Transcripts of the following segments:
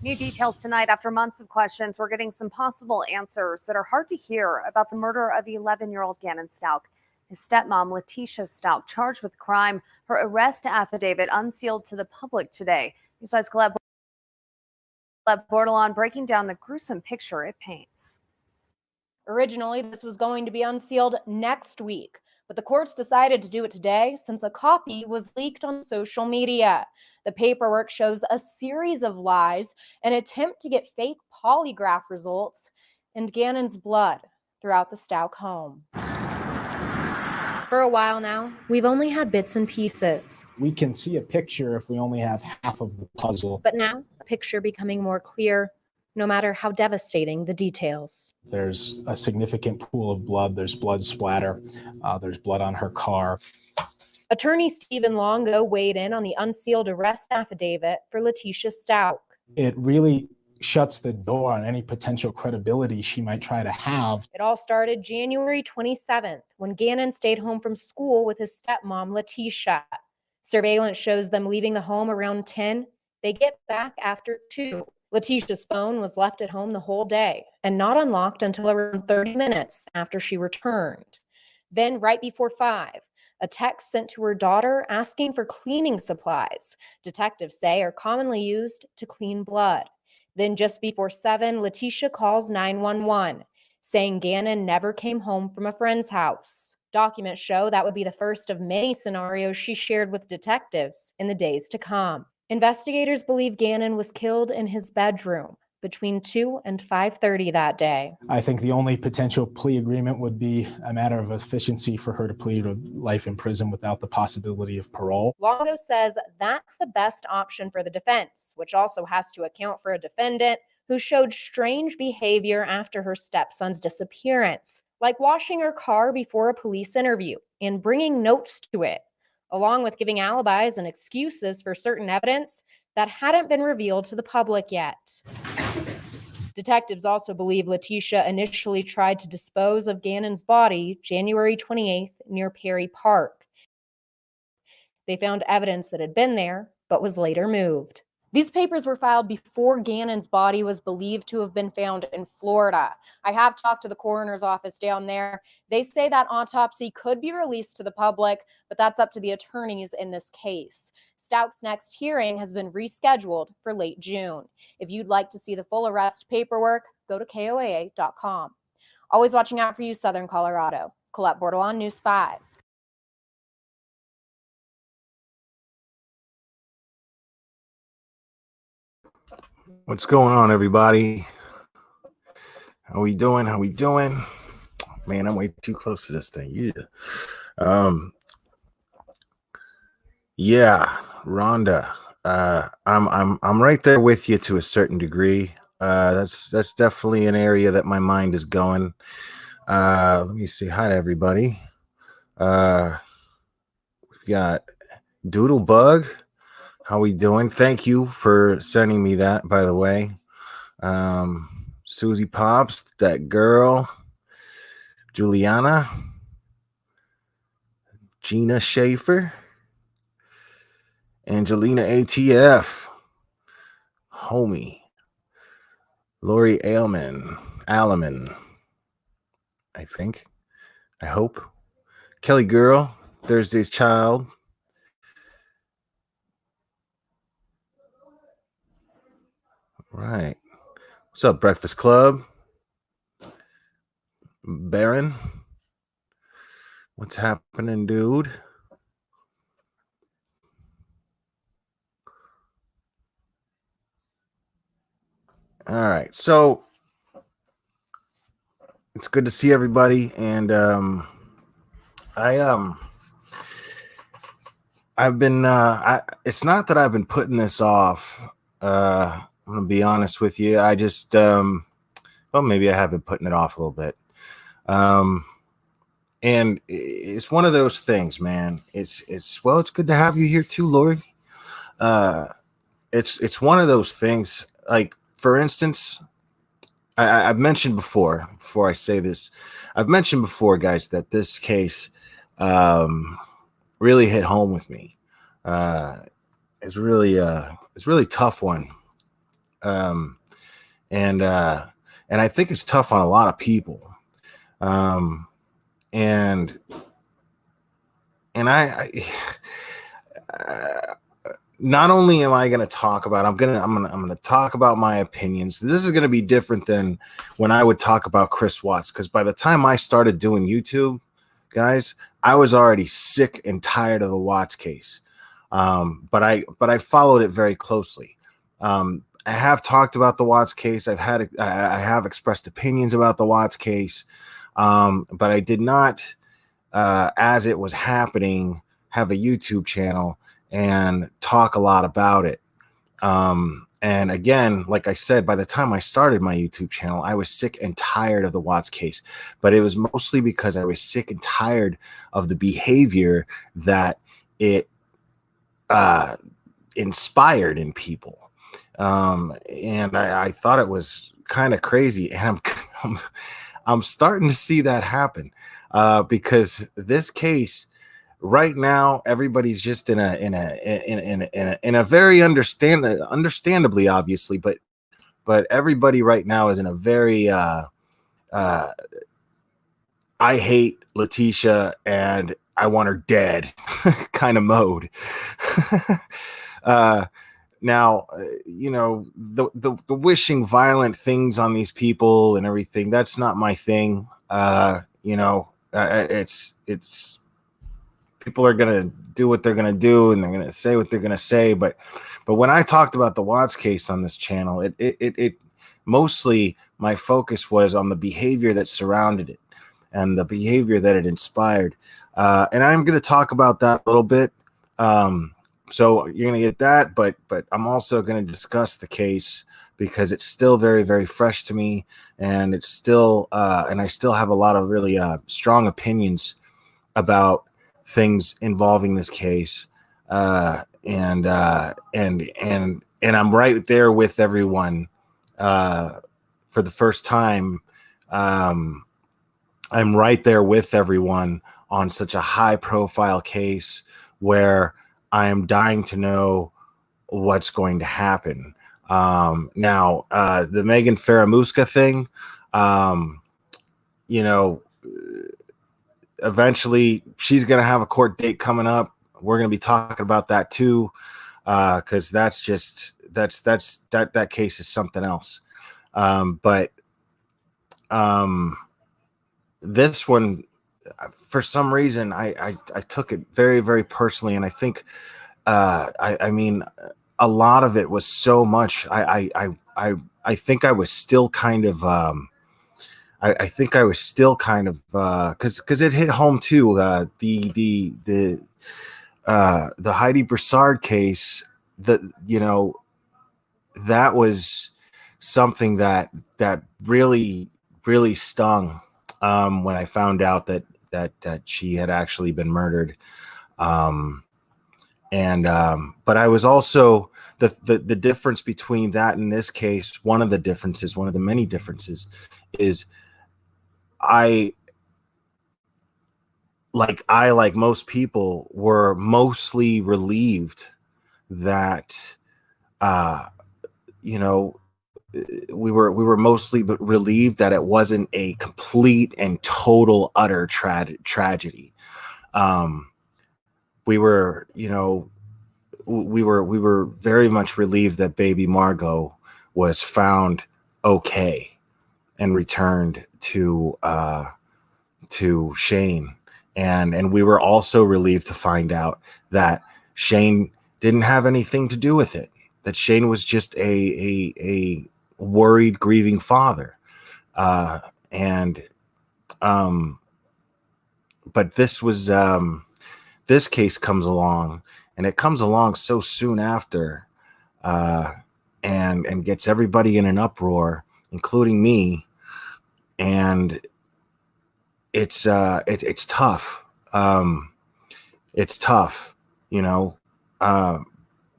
New details tonight. After months of questions, we're getting some possible answers that are hard to hear about the murder of 11-year-old Gannon Stauch. His stepmom, Letitia Stauch, charged with crime. Her arrest affidavit unsealed to the public today. Besides Colette Bordelon breaking down the gruesome picture it paints. Originally, this was going to be unsealed next week, but the courts decided to do it today since a copy was leaked on social media. The paperwork shows a series of lies, an attempt to get fake polygraph results, and Gannon's blood throughout the Stauch home. For a while now, we've only had bits and pieces. We can see a picture if we only have half of the puzzle. But now, a picture becoming more clear, no matter how devastating the details. There's a significant pool of blood. There's blood splatter. There's blood on her car. Attorney Stephen Longo weighed in on the unsealed arrest affidavit for Letitia Stauch. It really shuts the door on any potential credibility she might try to have. It all started January 27th when Gannon stayed home from school with his stepmom, Letitia. Surveillance shows them leaving the home around 10. They get back after 2. Letitia's phone was left at home the whole day and not unlocked until around 30 minutes after she returned. Then, right before 5, a text sent to her daughter asking for cleaning supplies, detectives say are commonly used to clean blood. Then just before 7, Letitia calls 911, saying Gannon never came home from a friend's house. Documents show that would be the first of many scenarios she shared with detectives in the days to come. Investigators believe Gannon was killed in his bedroom between 2 and 5:30 that day. I think the only potential plea agreement would be a matter of efficiency for her to plead to life in prison without the possibility of parole. Longo says that's the best option for the defense, which also has to account for a defendant who showed strange behavior after her stepson's disappearance, like washing her car before a police interview and bringing notes to it, along with giving alibis and excuses for certain evidence that hadn't been revealed to the public yet. Detectives also believe Letitia initially tried to dispose of Gannon's body January 28th near Perry Park. They found evidence that had been there, but was later moved. These papers were filed before Gannon's body was believed to have been found in Florida. I have talked to the coroner's office down there. They say that autopsy could be released to the public, but that's up to the attorneys in this case. Stauch's next hearing has been rescheduled for late June. If you'd like to see the full arrest paperwork, go to KOAA.com. Always watching out for you, Southern Colorado. Colette Bordelon, News 5. What's going on, everybody? How we doing? Man, I'm way too close to this thing. Yeah, Rhonda. I'm right there with you to a certain degree. That's definitely an area that my mind is going. Let me see. Hi to everybody. We've got Doodlebug. How we doing? Thank you for sending me that, by the way. Susie Pops, that girl. Juliana. Gina Schaefer. Angelina ATF. Homie. Lori Alleman. I think. I hope. Kelly Girl. Thursday's Child. Right. What's up, Breakfast Club? Baron? What's happening, dude? All right. So it's good to see everybody. And I've been it's not that I've been putting this off. I'm gonna be honest with you. I just well, maybe I have been putting it off a little bit. And it's one of those things, man. It's good to have you here too, Lori. It's one of those things. Like, for instance, I've mentioned before I say this, I've mentioned before, guys, that this case really hit home with me. It's really tough one. And I think it's tough on a lot of people. And not only am I going to talk about, I'm going to talk about my opinions. This is going to be different than when I would talk about Chris Watts, because by the time I started doing YouTube, guys, I was already sick and tired of the Watts case. But I followed it very closely. I have talked about the Watts case. I have expressed opinions about the Watts case, but I did not, as it was happening, have a YouTube channel and talk a lot about it. And again, like I said, by the time I started my YouTube channel, I was sick and tired of the Watts case, but it was mostly because I was sick and tired of the behavior that it inspired in people. And I thought it was kind of crazy, and I'm starting to see that happen, because this case right now, everybody's just in a very understandably, obviously, but everybody right now is in a very I hate Letitia and I want her dead kind of mode. Now, you know, the wishing violent things on these people and everything, that's not my thing. You know, it's people are going to do what they're going to do, and they're going to say what they're going to say. But when I talked about the Watts case on this channel, it mostly my focus was on the behavior that surrounded it and the behavior that it inspired. And I'm going to talk about that a little bit. So you're going to get that, but I'm also going to discuss the case because it's still very, very fresh to me, and it's still, and I still have a lot of really strong opinions about things involving this case. And I'm right there with everyone. For the first time, I'm right there with everyone on such a high profile case where I am dying to know what's going to happen. Now, the Megan Faramuska thing, you know, eventually she's going to have a court date coming up. We're going to be talking about that too. Cause that case is something else. But this one, for some reason, I took it very, very personally. And I think, I mean, a lot of it was so much. I think I was still kind of, I think I was still kind of, cause it hit home too. The Heidi Broussard case, that, you know, that was something that really, really stung, when I found out that she had actually been murdered. But I was also the difference between that and this case. One of the many differences is I, like most people, were mostly relieved that, you know, we were mostly relieved that it wasn't a complete and total utter tragedy. We were, you know, we were very much relieved that baby Margot was found okay and returned to Shane. And we were also relieved to find out that Shane didn't have anything to do with it, that Shane was just a worried, grieving father. But this was, this case comes along, and it comes along so soon after, and gets everybody in an uproar, including me. And it's tough. It's tough, you know,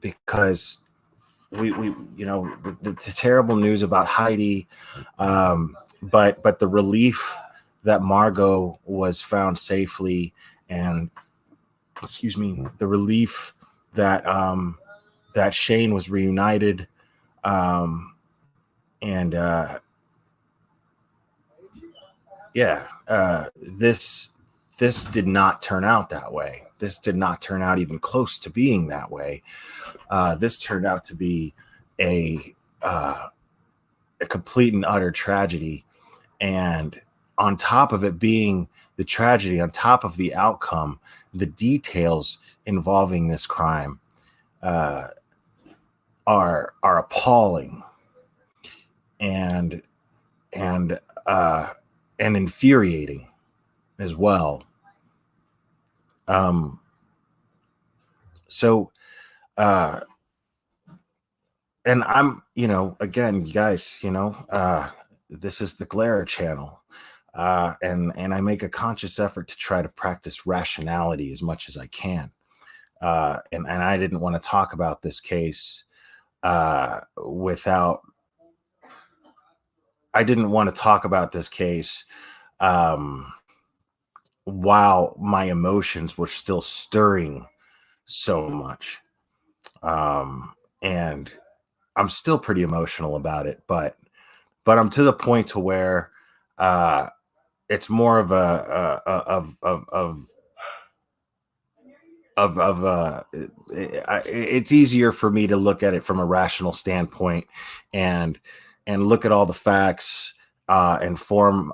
because we you know, the terrible news about Heidi, but the relief that Margot was found safely, and the relief that that Shane was reunited, and yeah, this did not turn out that way. This did not turn out even close to being that way. This turned out to be a complete and utter tragedy. And on top of it being the tragedy, on top of the outcome, the details involving this crime are appalling and infuriating as well. So and I'm, again, you guys, this is the Glare channel. And I make a conscious effort to try to practice rationality as much as I can. And I didn't want to talk about this case without. I didn't want to talk about this case while my emotions were still stirring so much. And I'm still pretty emotional about it, but I'm to the point to where it's more of it's easier for me to look at it from a rational standpoint and look at all the facts and form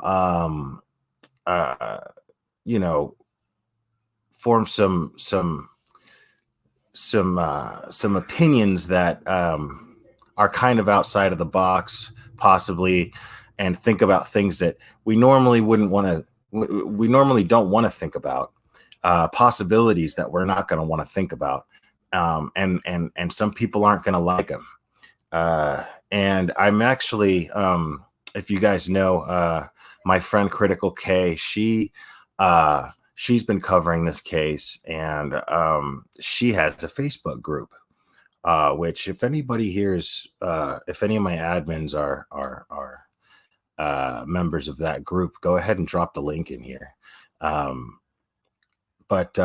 form some opinions that are kind of outside of the box, possibly, and think about things that we normally don't want to think about, possibilities that we're not going to want to think about, and some people aren't going to like them. And I'm actually, if you guys know, my friend Critical K, she's been covering this case, and she has a Facebook group, which if anybody hears, if any of my admins are members of that group, go ahead and drop the link in here. But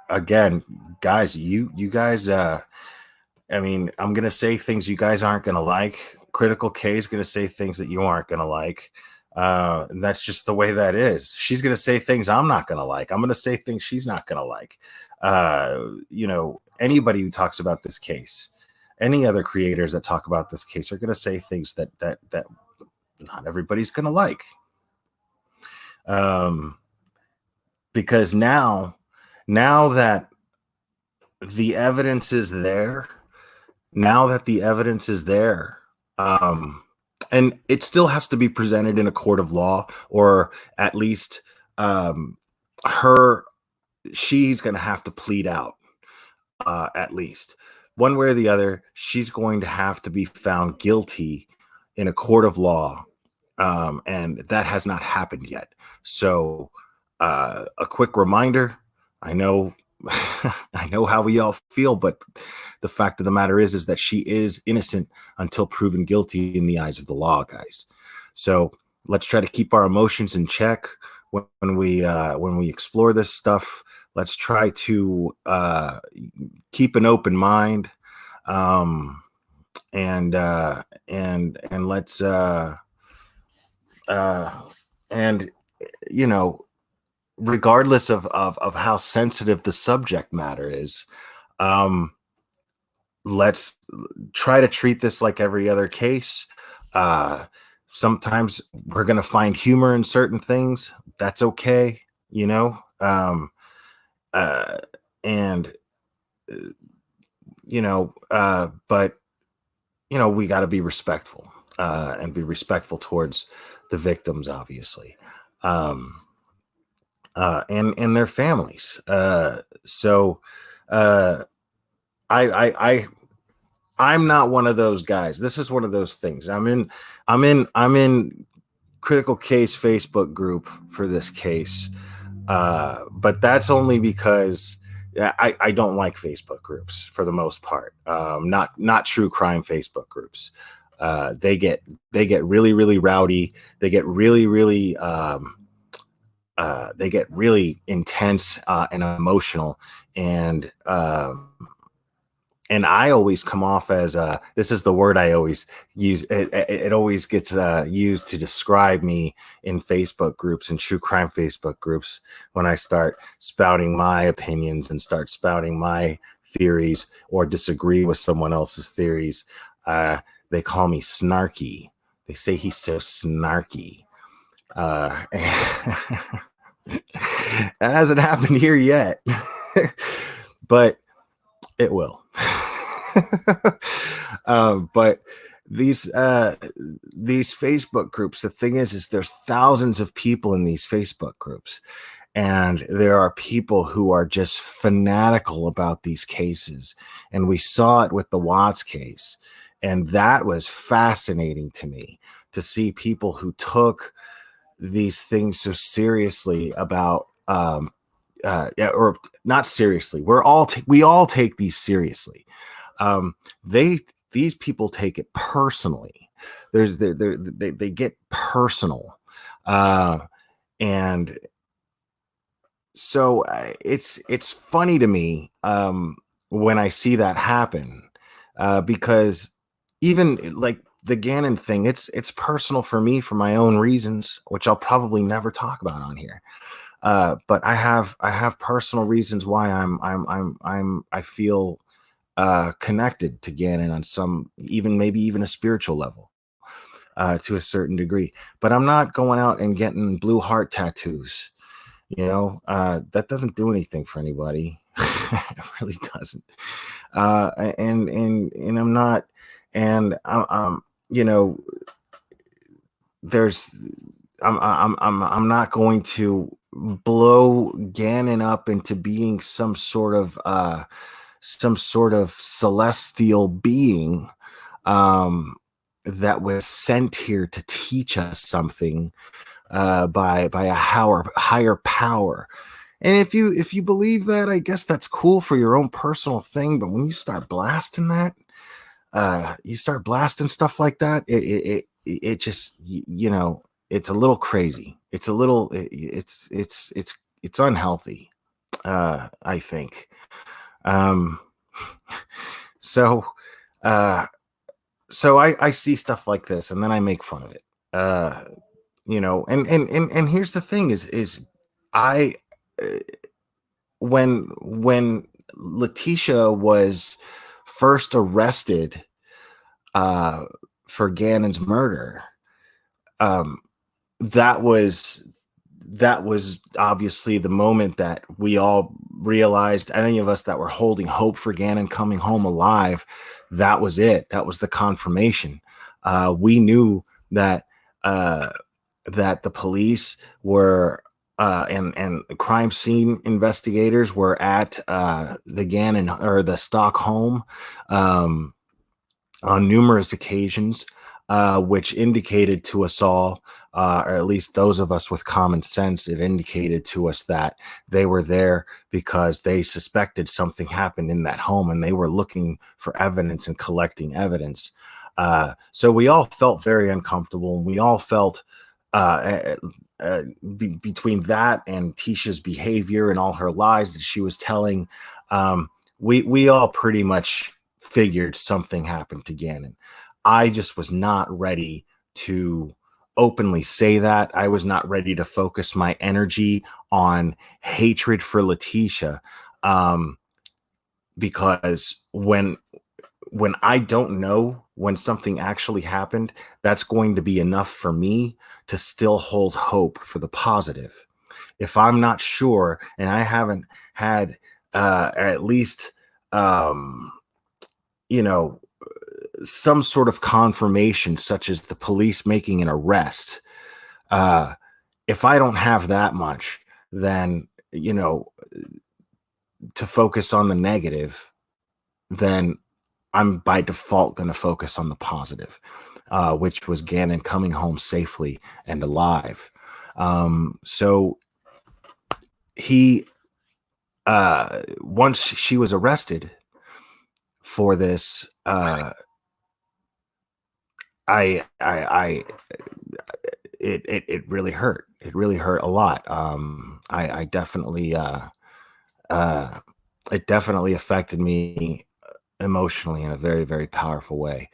again, guys, you guys, I mean, I'm going to say things you guys aren't going to like. Critical K is going to say things that you aren't going to like. And that's just the way that is. She's going to say things I'm not going to like. I'm going to say things she's not going to like. Anybody who talks about this case, any other creators that talk about this case are going to say things that not everybody's going to like. Because now that the evidence is there, and it still has to be presented in a court of law, or at least she's going to have to plead out, at least one way or the other. She's going to have to be found guilty in a court of law, and that has not happened yet. So a quick reminder, I know I know how we all feel, but the fact of the matter is that she is innocent until proven guilty in the eyes of the law, guys. So let's try to keep our emotions in check when we explore this stuff. Let's try to keep an open mind, and let's regardless of how sensitive the subject matter is, let's try to treat this like every other case. Sometimes we're going to find humor in certain things. That's okay, but we got to be respectful, and be respectful towards the victims, obviously, and their families. I'm not one of those guys. This is one of those things. I'm in Critical Case Facebook group for this case, but that's only because I don't like Facebook groups for the most part. Not true crime Facebook groups. They get really, really rowdy. They get really, really intense and emotional, and and I always come off as this is the word I always use. It always gets used to describe me in Facebook groups and true crime Facebook groups when I start spouting my opinions and start spouting my theories or disagree with someone else's theories. They call me snarky. They say he's so snarky. That hasn't happened here yet, but it will. But these Facebook groups, the thing is there's thousands of people in these Facebook groups, and there are people who are just fanatical about these cases. And we saw it with the Watts case. And that was fascinating to me, to see people who took these things so seriously about, or not seriously. We all take these seriously. These people take it personally. They get personal, and so it's funny to me when I see that happen, because even like the Gannon thing, it's personal for me for my own reasons, which I'll probably never talk about on here. But I have personal reasons why I feel connected to Gannon on some, maybe even a spiritual level, to a certain degree. But I'm not going out and getting blue heart tattoos. That doesn't do anything for anybody. It really doesn't. And I'm not, and I'm not going to blow Gannon up into being some sort of celestial being that was sent here to teach us something by a higher power. And if you believe that, I guess that's cool for your own personal thing. But when you start blasting that, you start blasting stuff like that, it just, it's a little crazy. It's a little, it's unhealthy, I think. So I see stuff like this, and then I make fun of it. And here's the thing is I, when Letitia was first arrested for Gannon's murder, that was obviously the moment that we all realized, any of us that were holding hope for Gannon coming home alive, that was it. That was the confirmation. We knew that that the police were and crime scene investigators were at the Gannon or the Stauch home on numerous occasions, which indicated to us all, or at least those of us with common sense, it indicated to us that they were there because they suspected something happened in that home, and they were looking for evidence and collecting evidence. So we all felt very uncomfortable, and we all felt between that and Tisha's behavior and all her lies that she was telling, we all pretty much figured something happened to Gannon. I just was not ready to openly say that. I was not ready to focus my energy on hatred for Letitia, because when I don't know when something actually happened, that's going to be enough for me to still hold hope for the positive. If I'm not sure, and I haven't had at least some sort of confirmation, such as the police making an arrest, if I don't have that much, then to focus on the negative, then I'm by default going to focus on the positive, which was Gannon coming home safely and alive. So he, once she was arrested for this, it really hurt. It really hurt a lot. It definitely affected me emotionally in a very, very powerful way.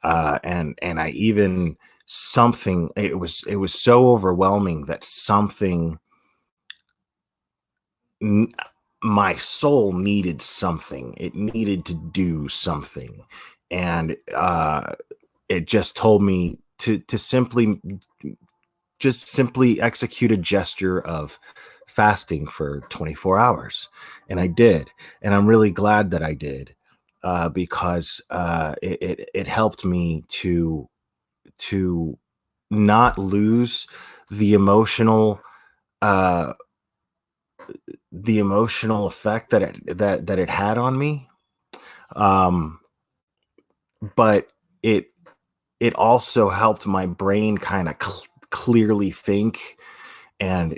And I even something, it was so overwhelming that something, my soul needed something. It needed to do something. And it just told me to simply execute a gesture of fasting for 24 hours. And I did. And I'm really glad that I did, because it helped me to not lose the emotional uh, effect that it had on me. Um, but it also helped my brain kind of clearly think and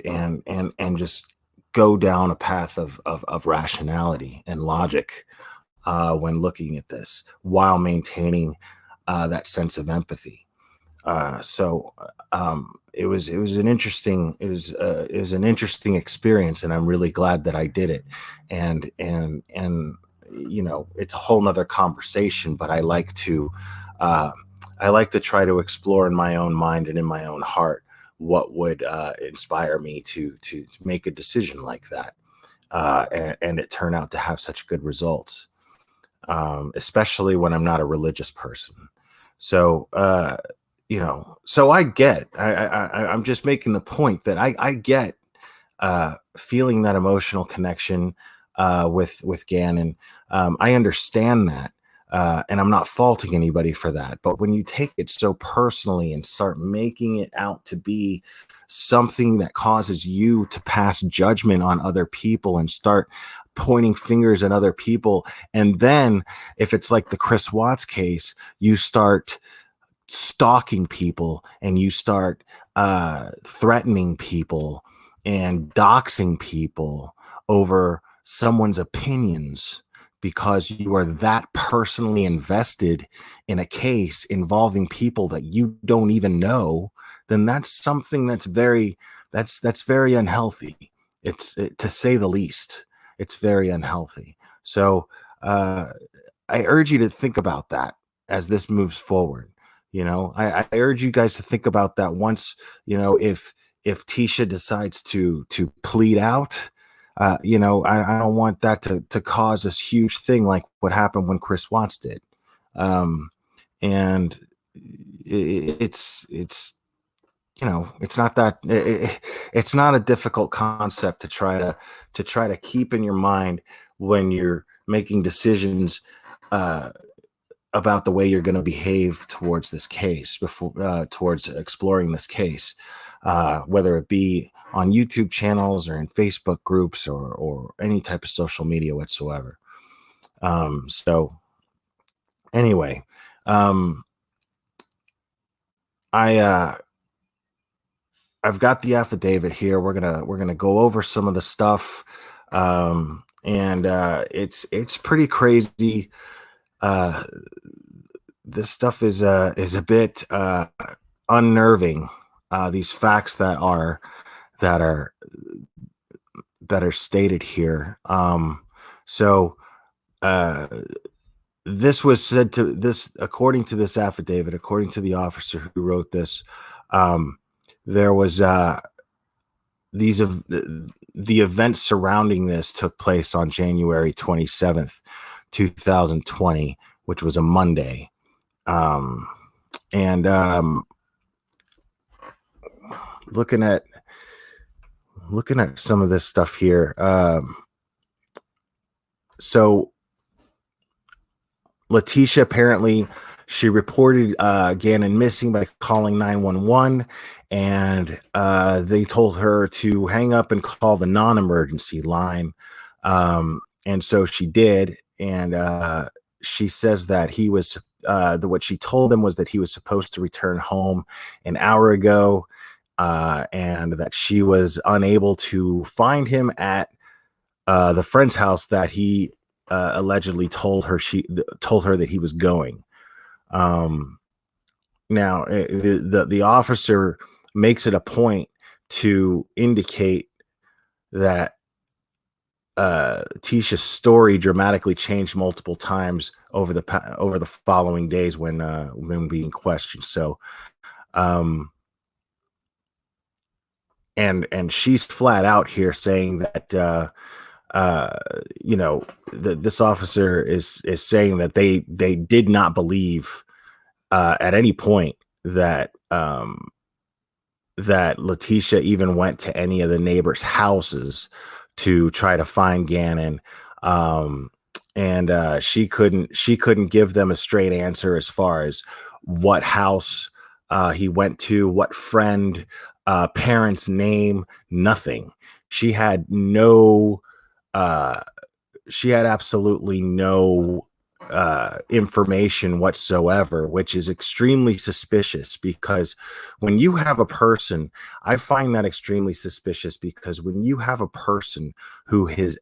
just go down a path of rationality and logic when looking at this, while maintaining that sense of empathy. So it was an interesting experience, and I'm really glad that I did it. And it's a whole nother conversation, but uh, I like to try to explore in my own mind and in my own heart what would inspire me to make a decision like that, and it turned out to have such good results, especially when I'm not a religious person. So so I get, I'm just making the point that I get feeling that emotional connection with Gannon. I understand that, and I'm not faulting anybody for that. But when you take it so personally and start making it out to be something that causes you to pass judgment on other people and start pointing fingers at other people, and then if it's like the Chris Watts case, you start stalking people and you start threatening people and doxing people over someone's opinions because you are that personally invested in a case involving people that you don't even know, then that's something that's very unhealthy. To say the least, it's very unhealthy. So I urge you to think about that as this moves forward. I urge you guys to think about that once, if Tisha decides to plead out, I don't want that to cause this huge thing like what happened when Chris Watts did. And it's it's not that it's not a difficult concept to try to keep in your mind when you're making decisions about the way you're going to behave towards this case, before towards exploring this case, whether it be on YouTube channels or in Facebook groups or any type of social media whatsoever. So anyway, I've got the affidavit here. We're gonna go over some of the stuff, and it's pretty crazy. This stuff is a bit unnerving. These facts that are stated here. So this was said to this, according to this affidavit, according to the officer who wrote this, there was the events surrounding this took place on January 27th, 2020, which was a Monday. And looking at some of this stuff here. So Letitia, apparently she reported Gannon missing by calling 911, and they told her to hang up and call the non-emergency line. And so she did, and she says that he was what she told them was that he was supposed to return home an hour ago, and that she was unable to find him at the friend's house that he allegedly told her that he was going. Now the officer makes it a point to indicate that Tisha's story dramatically changed multiple times over the following days when being questioned. So, and she's flat out here saying that this officer is saying that they did not believe at any point that that Letitia even went to any of the neighbors' houses to try to find Gannon. And she couldn't give them a straight answer as far as what house he went to, what friend, parent's name, nothing. She had absolutely no information whatsoever, which is extremely suspicious, because when you have a person, I find that extremely suspicious, because when you have a person who has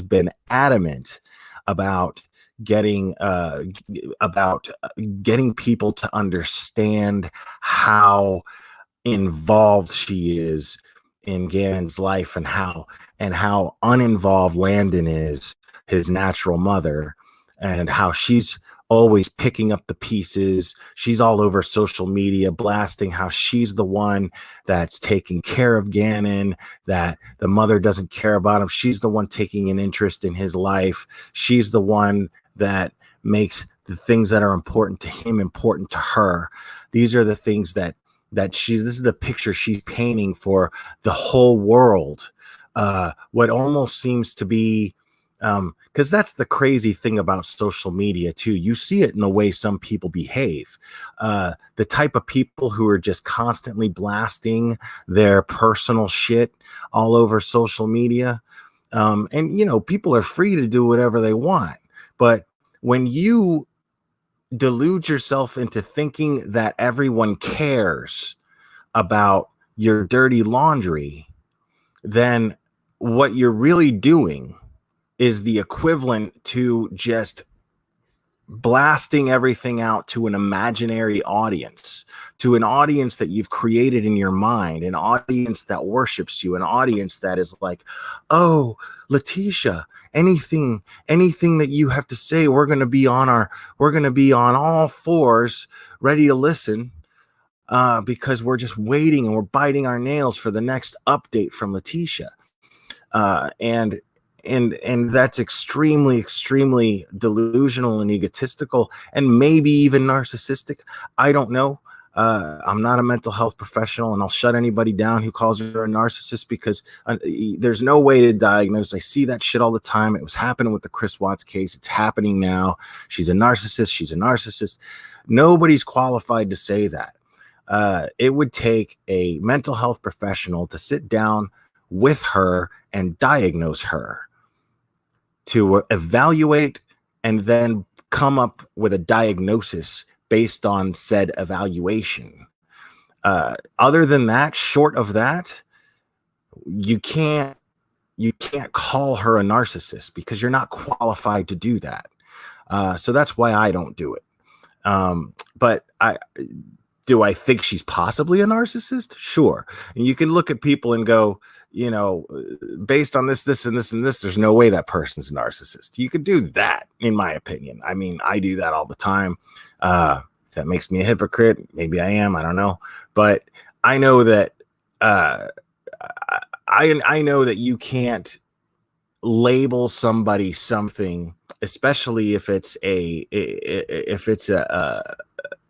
been adamant about getting people to understand how involved she is in Gannon's life, and how uninvolved Landon is, his natural mother, and how she's always picking up the pieces. She's all over social media blasting how she's the one that's taking care of Gannon, that the mother doesn't care about him. She's the one taking an interest in his life. She's the one that makes the things that are important to him important to her. These are the things that this is the picture she's painting for the whole world. What almost seems to be, because that's the crazy thing about social media too. You see it in the way some people behave. The type of people who are just constantly blasting their personal shit all over social media. And people are free to do whatever they want. But when you delude yourself into thinking that everyone cares about your dirty laundry, then what you're really doing is the equivalent to just blasting everything out to an imaginary audience, to an audience that you've created in your mind, an audience that worships you, an audience that is like, oh, Letitia, anything that you have to say, we're going to be on all fours ready to listen, because we're just waiting and we're biting our nails for the next update from Letitia. And that's extremely, extremely delusional and egotistical, and maybe even narcissistic. I don't know. I'm not a mental health professional, and I'll shut anybody down who calls her a narcissist, because there's no way to diagnose. I see that shit all the time. It was happening with the Chris Watts case. It's happening now. She's a narcissist. She's a narcissist. Nobody's qualified to say that. It would take a mental health professional to sit down with her and diagnose her, to evaluate and then come up with a diagnosis based on said evaluation. Other than that, short of that, you can't call her a narcissist, because you're not qualified to do that. So that's why I don't do it. But do I think she's possibly a narcissist? Sure. And you can look at people and go, based on this, and this, and this, there's no way that person's a narcissist. You could do that, in my opinion. I mean, I do that all the time. If that makes me a hypocrite, maybe I am. I don't know. But I know that I know that you can't label somebody something, especially if it's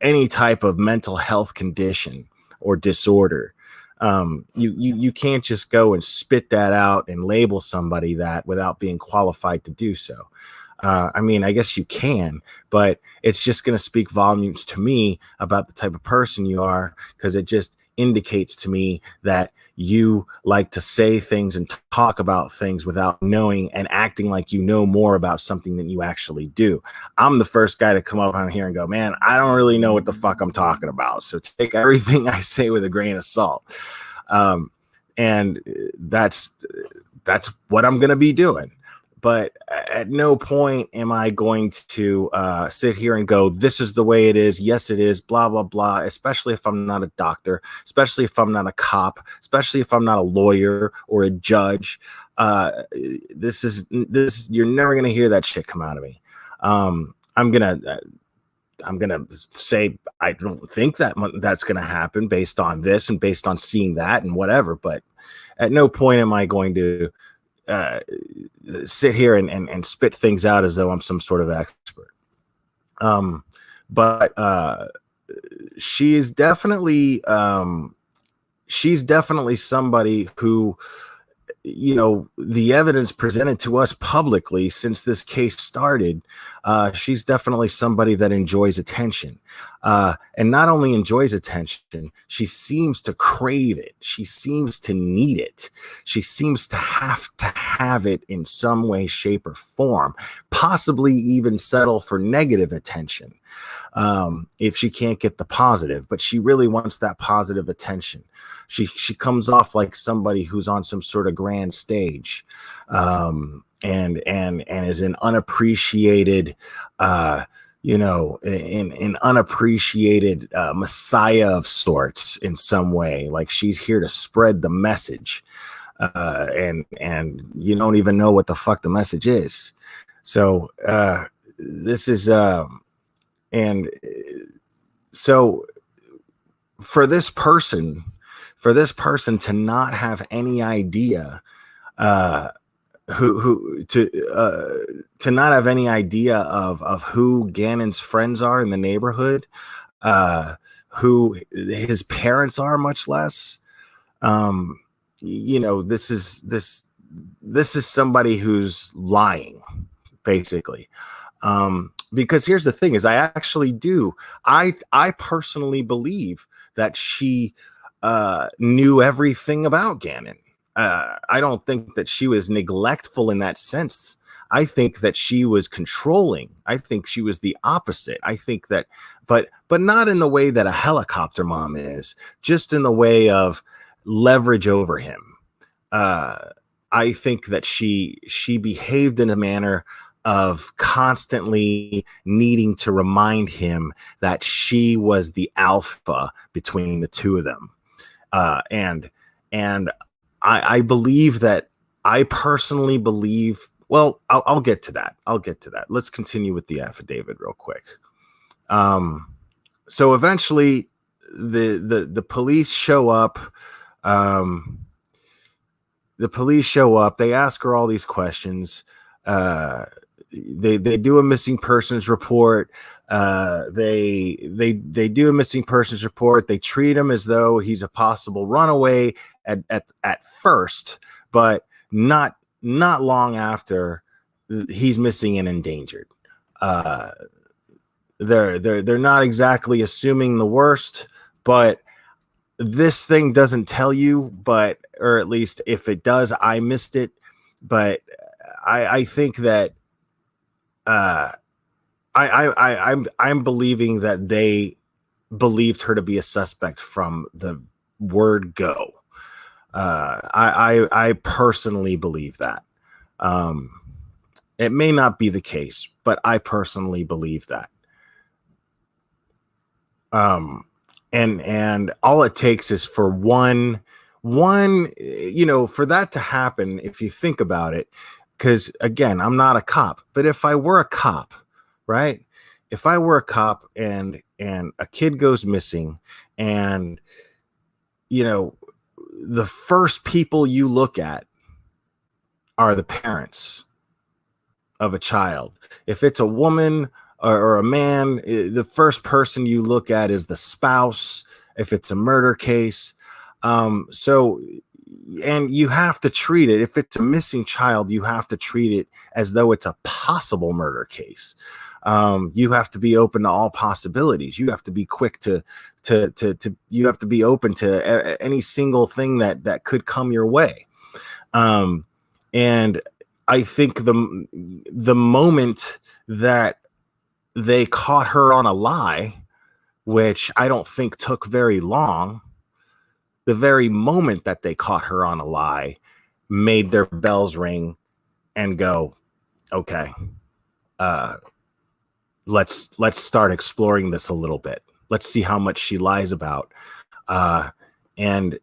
any type of mental health condition or disorder. You can't just go and spit that out and label somebody that without being qualified to do so. I mean, I guess you can, but it's just going to speak volumes to me about the type of person you are, because it just indicates to me that you like to say things and talk about things without knowing and acting like you know more about something than you actually do. I'm the first guy to come up on here and go, man, I don't really know what the fuck I'm talking about. So take everything I say with a grain of salt. And that's what I'm going to be doing. But at no point am I going to sit here and go, this is the way it is. Yes, it is, blah, blah, blah, especially if I'm not a doctor, especially if I'm not a cop, especially if I'm not a lawyer or a judge. This you're never gonna hear that shit come out of me. I'm gonna say I don't think that's gonna happen based on this and based on seeing that and whatever. But at no point am I going to sit here and spit things out as though I'm some sort of expert. But she is definitely somebody who, you know, the evidence presented to us publicly since this case started, she's definitely somebody that enjoys attention, and not only enjoys attention, she seems to crave it. She seems to need it. She seems to have it in some way, shape, or form, possibly even settle for negative attention if she can't get the positive, but she really wants that positive attention. She comes off like somebody who's on some sort of grand stage, and is an unappreciated, an unappreciated messiah of sorts in some way. Like she's here to spread the message, and you don't even know what the fuck the message is. So this is and so for this person to not have any idea, to not have any idea of who Gannon's friends are in the neighborhood, who his parents are, much less, this is somebody who's lying, basically. Because here's the thing: is I personally believe that she knew everything about Gannon. I don't think that she was neglectful in that sense. I think that she was controlling. I think she was the opposite. I think that, but not in the way that a helicopter mom is, just in the way of leverage over him. I think that she behaved in a manner of constantly needing to remind him that she was the alpha between the two of them. And I believe that, I personally believe, well, I'll get to that. Let's continue with the affidavit real quick. So eventually the police show up. They ask her all these questions. They do a missing persons report. They do a missing persons report. They treat him as though he's a possible runaway at first, but not long after, he's missing and endangered. They're not exactly assuming the worst, but this thing doesn't tell you, or at least if it does, I missed it. But I think that I'm believing that they believed her to be a suspect from the word go. I personally believe that. It may not be the case, but I personally believe that. And all it takes is for one, for that to happen, if you think about it, because again, I'm not a cop, but if I were a cop, right? If I were a cop and a kid goes missing, and the first people you look at are the parents of a child. If it's a woman or a man, the first person you look at is the spouse. If it's a murder case, and you have to treat it. If it's a missing child, you have to treat it as though it's a possible murder case. You have to be open to all possibilities. You have to be quick to you have to be open to any single thing that could come your way. And I think the moment that they caught her on a lie, which I don't think took very long, the very moment that they caught her on a lie made their bells ring and go, okay, let's start exploring this a little bit. Let's see how much she lies about. And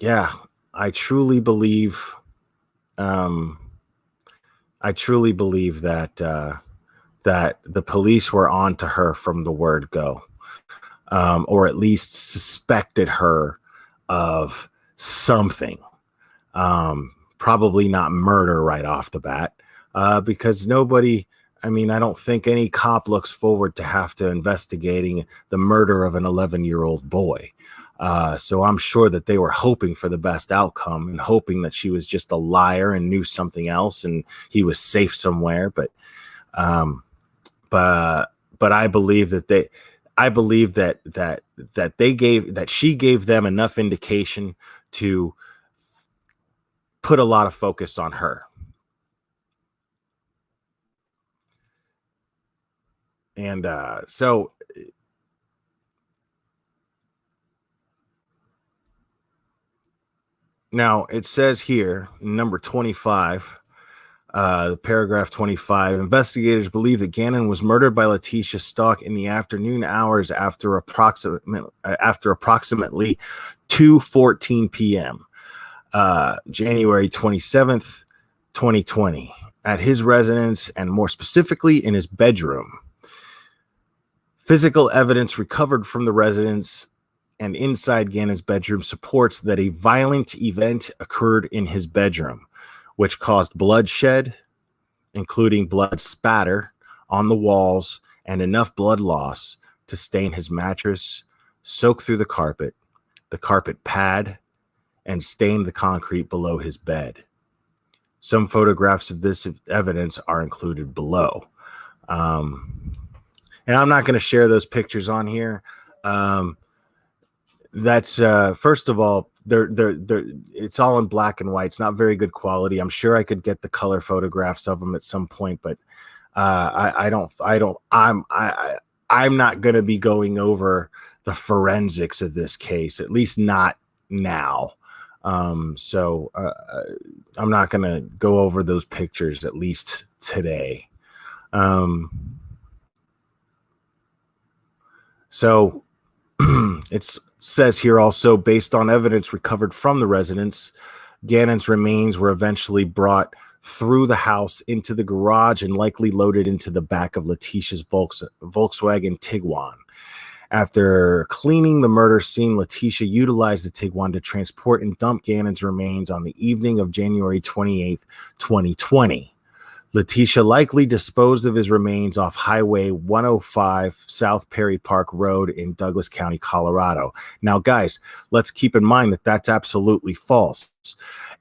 yeah, I truly believe, that that the police were on to her from the word go, or at least suspected her of something. Probably not murder right off the bat, because nobody, I mean, I don't think any cop looks forward to have to investigating the murder of an 11-year-old boy. So I'm sure that they were hoping for the best outcome and hoping that she was just a liar and knew something else and he was safe somewhere. But I believe that she gave them enough indication to put a lot of focus on her. And so now it says here, number 25, paragraph 25, investigators believe that Gannon was murdered by Letitia Stauch in the afternoon hours after approximately 2:14 p.m. January 27th, 2020, at his residence, and more specifically in his bedroom. Physical evidence recovered from the residence and inside Gannon's bedroom supports that a violent event occurred in his bedroom, which caused bloodshed, including blood spatter on the walls and enough blood loss to stain his mattress, soak through the carpet pad, and stain the concrete below his bed. Some photographs of this evidence are included below. And I'm not going to share those pictures on here. That's first of all, it's all in black and white. It's not very good quality. I'm sure I could get the color photographs of them at some point, but I'm not going to be going over the forensics of this case, at least not now. So I'm not going to go over those pictures, at least today. So it says here also, based on evidence recovered from the residence, Gannon's remains were eventually brought through the house into the garage and likely loaded into the back of Letitia's Volkswagen Tiguan. After cleaning the murder scene, Letitia utilized the Tiguan to transport and dump Gannon's remains on the evening of January 28th, 2020. Letitia likely disposed of his remains off Highway 105 South Perry Park Road in Douglas County, Colorado. Now, guys, let's keep in mind that that's absolutely false.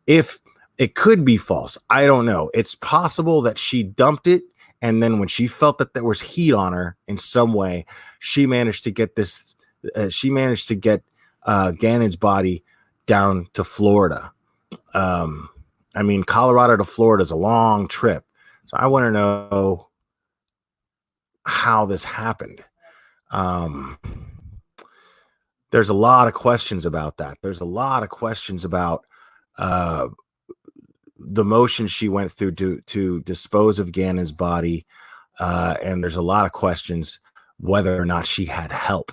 If it could be false, I don't know. It's possible that she dumped it, and then when she felt that there was heat on her in some way, she managed to get this. She managed to get Gannon's body down to Florida. I mean, Colorado to Florida is a long trip. So I want to know how this happened. There's a lot of questions about that. There's a lot of questions about the motion she went through to dispose of Gannon's body. And there's a lot of questions whether or not she had help,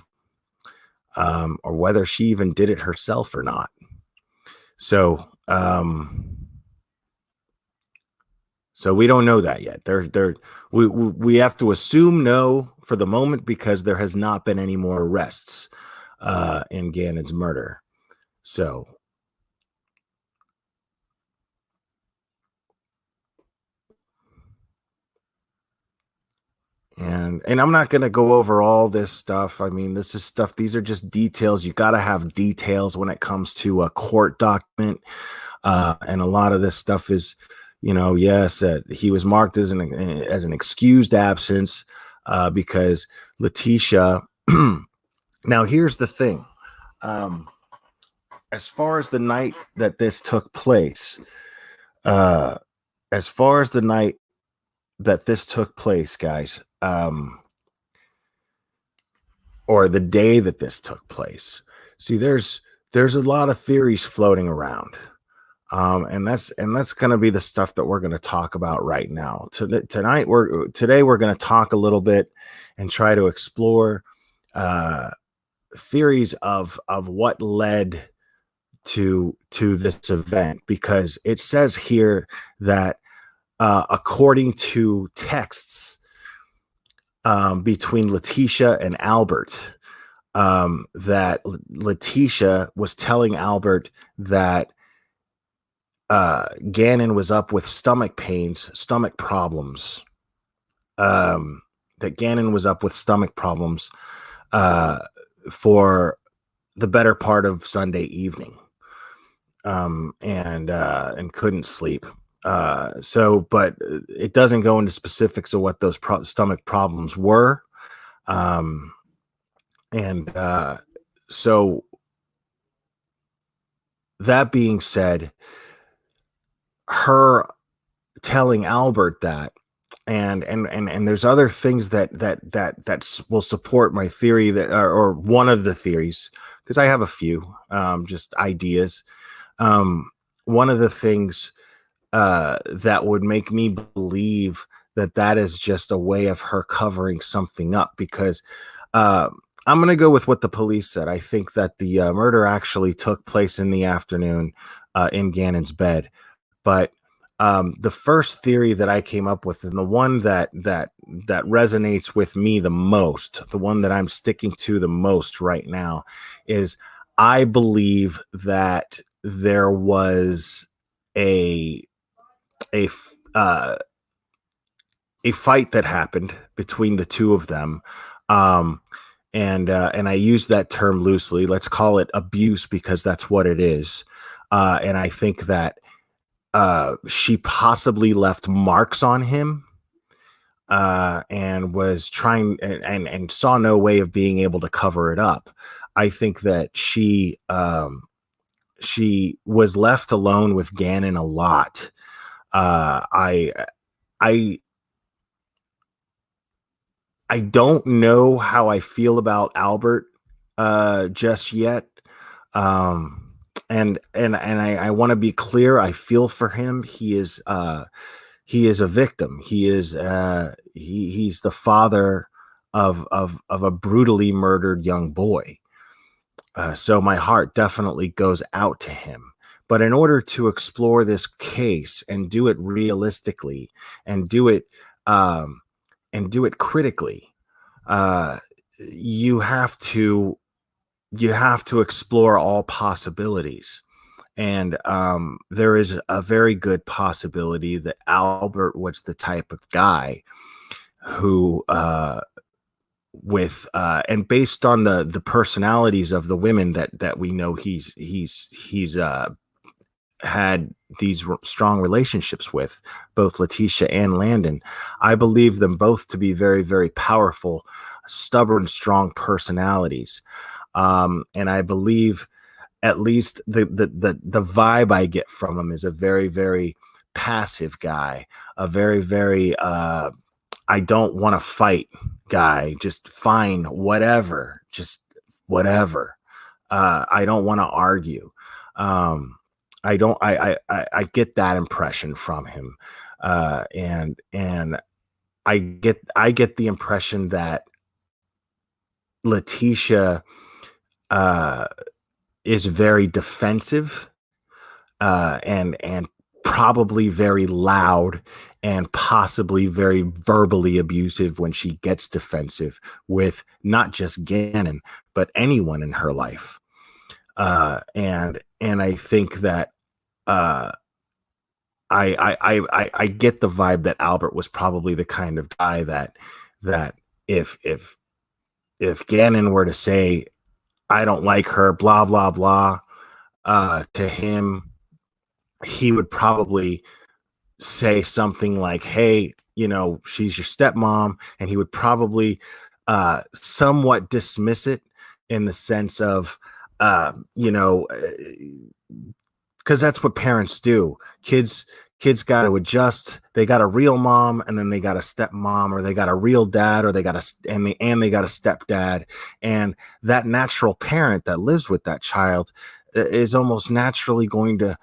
or whether she even did it herself or not. So, so we don't know that yet. We have to assume no for the moment because there has not been any more arrests in Gannon's murder. So and I'm not going to go over all this stuff. I mean, this is stuff. These are just details. You got to have details when it comes to a court document. And a lot of this stuff is, you know, yes, he was marked as an excused absence because Letitia. Now, here's the thing. As far as the night that this took place, guys, or the day that this took place. See, there's a lot of theories floating around. And that's going to be the stuff that we're going to talk about right now. Today we're going to talk a little bit and try to explore theories of what led to this event, because it says here that according to texts between Letitia and Albert, that Letitia was telling Albert that Gannon was up with stomach pains, stomach problems. That Gannon was up with stomach problems for the better part of Sunday evening, and couldn't sleep. But it doesn't go into specifics of what those stomach problems were. So that being said, her telling Albert that, and there's other things that will support my theory, that or one of the theories, because I have a few just ideas. One of the things that would make me believe that is just a way of her covering something up, because I'm going to go with what the police said. I think that the murder actually took place in the afternoon in Gannon's bed. But the first theory that I came up with, and the one that resonates with me the most, the one that I'm sticking to the most right now, is I believe that there was a fight that happened between the two of them. And I use that term loosely. Let's call it abuse, because that's what it is. And I think that she possibly left marks on him, and was trying and saw no way of being able to cover it up. I think that she was left alone with Gannon a lot. I don't know how I feel about Albert just yet. And I want to be clear. I feel for him. He is a victim. He is he's the father of a brutally murdered young boy. So my heart definitely goes out to him. But in order to explore this case and do it realistically and do it critically, you have to explore all possibilities. And there is a very good possibility that Albert was the type of guy who and based on the personalities of the women that we know he's had these strong relationships with, both Letitia and Landon, I believe them both to be very, very powerful, stubborn, strong personalities. And I believe, at least the vibe I get from him, is a very, very passive guy, a very, very I don't want to fight guy, just fine, whatever, just whatever. I don't want to argue. I get that impression from him. And I get the impression that Letitia is very defensive, and probably very loud, and possibly very verbally abusive when she gets defensive with not just Gannon, but anyone in her life. And I think that I get the vibe that Albert was probably the kind of guy that if Gannon were to say, I don't like her, blah, blah, blah, to him, he would probably say something like, hey, she's your stepmom. And he would probably somewhat dismiss it, in the sense of, because that's what parents do. Kids got to adjust. They got a real mom, and then they got a stepmom, or they got a real dad, or they got a stepdad. And that natural parent that lives with that child is almost naturally going to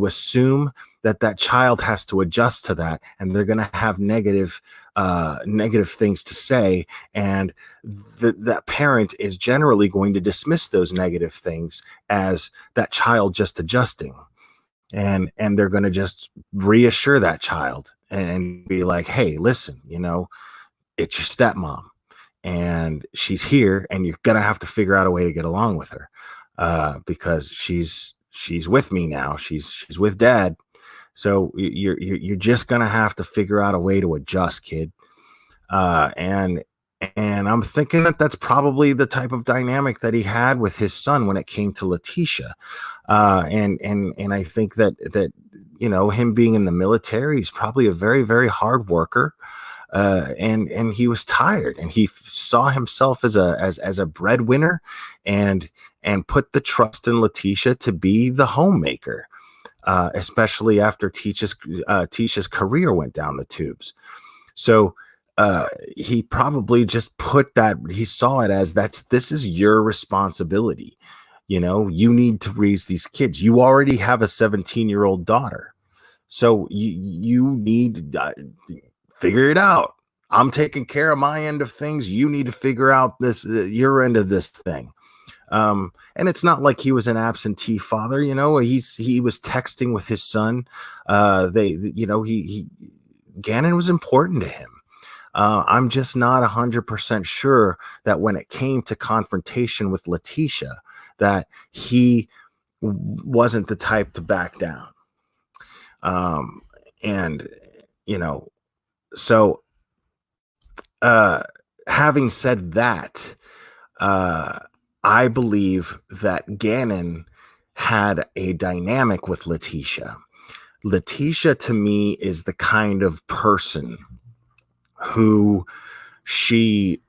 assume that child has to adjust to that, and they're going to have negative negative things to say, and that parent is generally going to dismiss those negative things as that child just adjusting, and they're going to just reassure that child and be like, hey, listen, it's your stepmom, and she's here, and you're going to have to figure out a way to get along with her, because she's with me now. She's with dad. So you're just going to have to figure out a way to adjust, kid. And I'm thinking that that's probably the type of dynamic that he had with his son when it came to Letitia. And I think that him being in the military, he's probably a very, very hard worker. And he was tired, and he saw himself as a breadwinner, and put the trust in Letitia to be the homemaker, especially after Tisha's career went down the tubes. So he probably just he saw it as this is your responsibility. You need to raise these kids. You already have a 17-year-old daughter, so you need to figure it out. I'm taking care of my end of things. You need to figure out your end of this thing. And it's not like he was an absentee father. He was texting with his son. Gannon was important to him. I'm just not 100% sure that when it came to confrontation with Letitia, that he wasn't the type to back down. So having said that, I believe that Gannon had a dynamic with Letitia. Letitia, to me, is the kind of person who she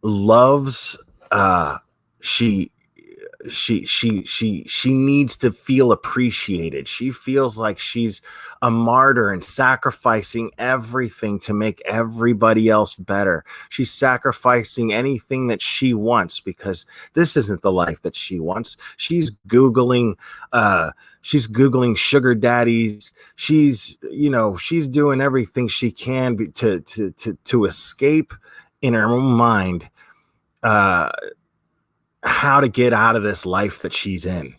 loves. She needs to feel appreciated. She feels like she's a martyr and sacrificing everything to make everybody else better. She's sacrificing anything that she wants because this isn't the life that she wants. She's Googling sugar daddies. She's doing everything she can to escape in her own mind how to get out of this life that she's in.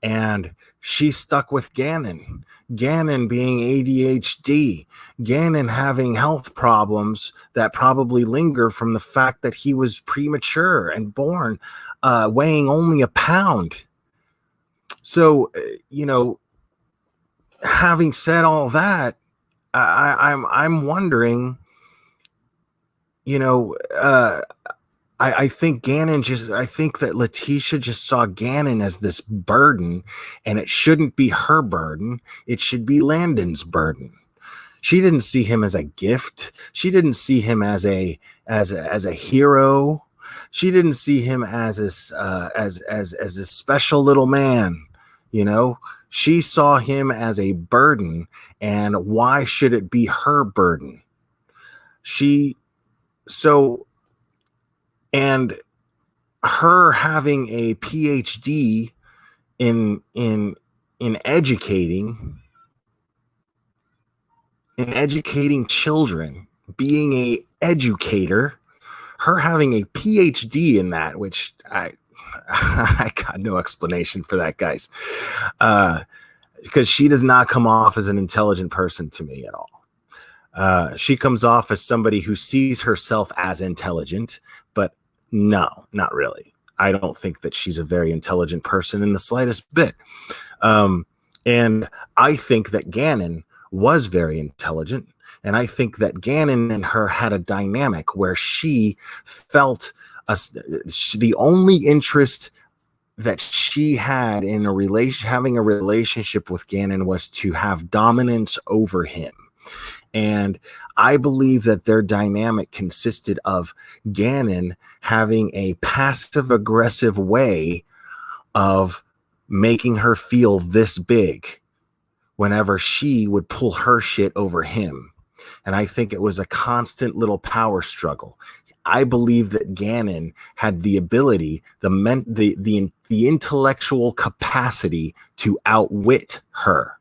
And she's stuck with Gannon being ADHD, Gannon having health problems that probably linger from the fact that he was premature and born weighing only a pound. So, having said all that, I'm wondering, I think that Letitia just saw Gannon as this burden, and it shouldn't be her burden. It should be Landon's burden. She didn't see him as a gift. She didn't see him as a hero. She didn't see him as a special little man. She saw him as a burden, and why should it be her burden? And her having a PhD in educating children, being a educator, her having a PhD in that, which I got no explanation for that, guys, because she does not come off as an intelligent person to me at all. She comes off as somebody who sees herself as intelligent, but no, not really. I don't think that she's a very intelligent person in the slightest bit. And I think that Gannon was very intelligent. And I think that Gannon and her had a dynamic where she felt the only interest that she had in having a relationship with Gannon was to have dominance over him. And I believe that their dynamic consisted of Gannon having a passive aggressive way of making her feel this big whenever she would pull her shit over him. And I think it was a constant little power struggle. I believe that Gannon had the ability, the intellectual capacity to outwit her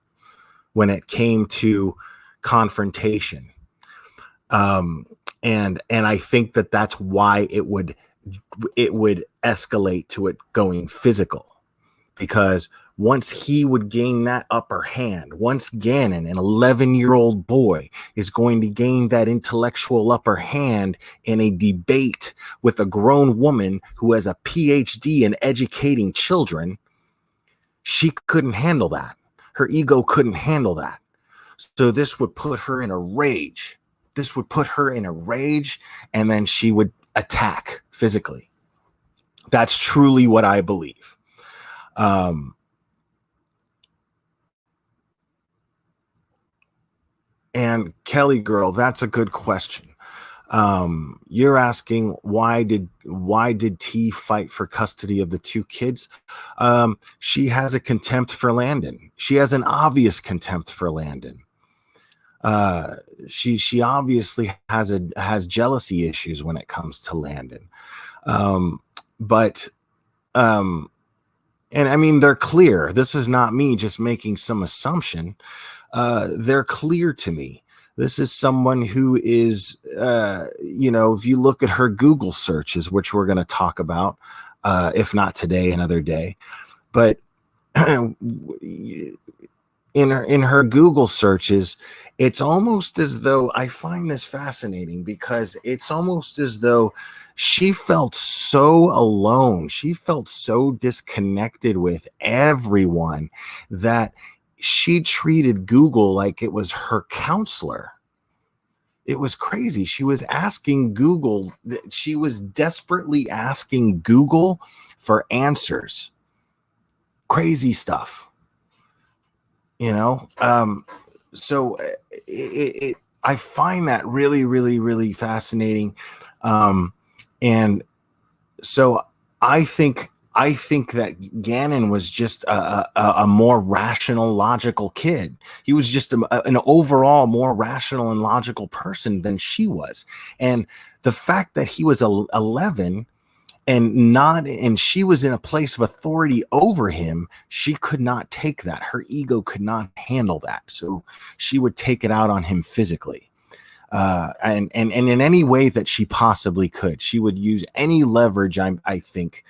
when it came to confrontation. And I think that that's why it would escalate to it going physical, because once he would gain that upper hand, once Gannon, an 11-year-old boy, is going to gain that intellectual upper hand in a debate with a grown woman who has a PhD in educating children, she couldn't handle that. Her ego couldn't handle that. So this would put her in a rage. This would put her in a rage, and then she would attack physically. That's truly what I believe. And Kelly girl, that's a good question. You're asking why did T fight for custody of the two kids? She has a contempt for Landon. She has an obvious contempt for Landon. She obviously has jealousy issues when it comes to Landon. And I mean, they're clear. This is not me just making some assumption. They're clear to me. This is someone who is, if you look at her Google searches, which we're going to talk about, if not today, another day, but in her Google searches, it's almost as though, I find this fascinating, because it's almost as though she felt so alone. She felt so disconnected with everyone that she treated Google like it was her counselor. It was crazy. She was asking Google, she was desperately asking Google for answers. Crazy stuff. So I find that really, really, really fascinating. And so I think that Gannon was just a more rational, logical kid. He was just an overall more rational and logical person than she was. And the fact that he was 11 and she was in a place of authority over him, she could not take that. Her ego could not handle that. So she would take it out on him physically. And in any way that she possibly could. She would use any leverage, I think,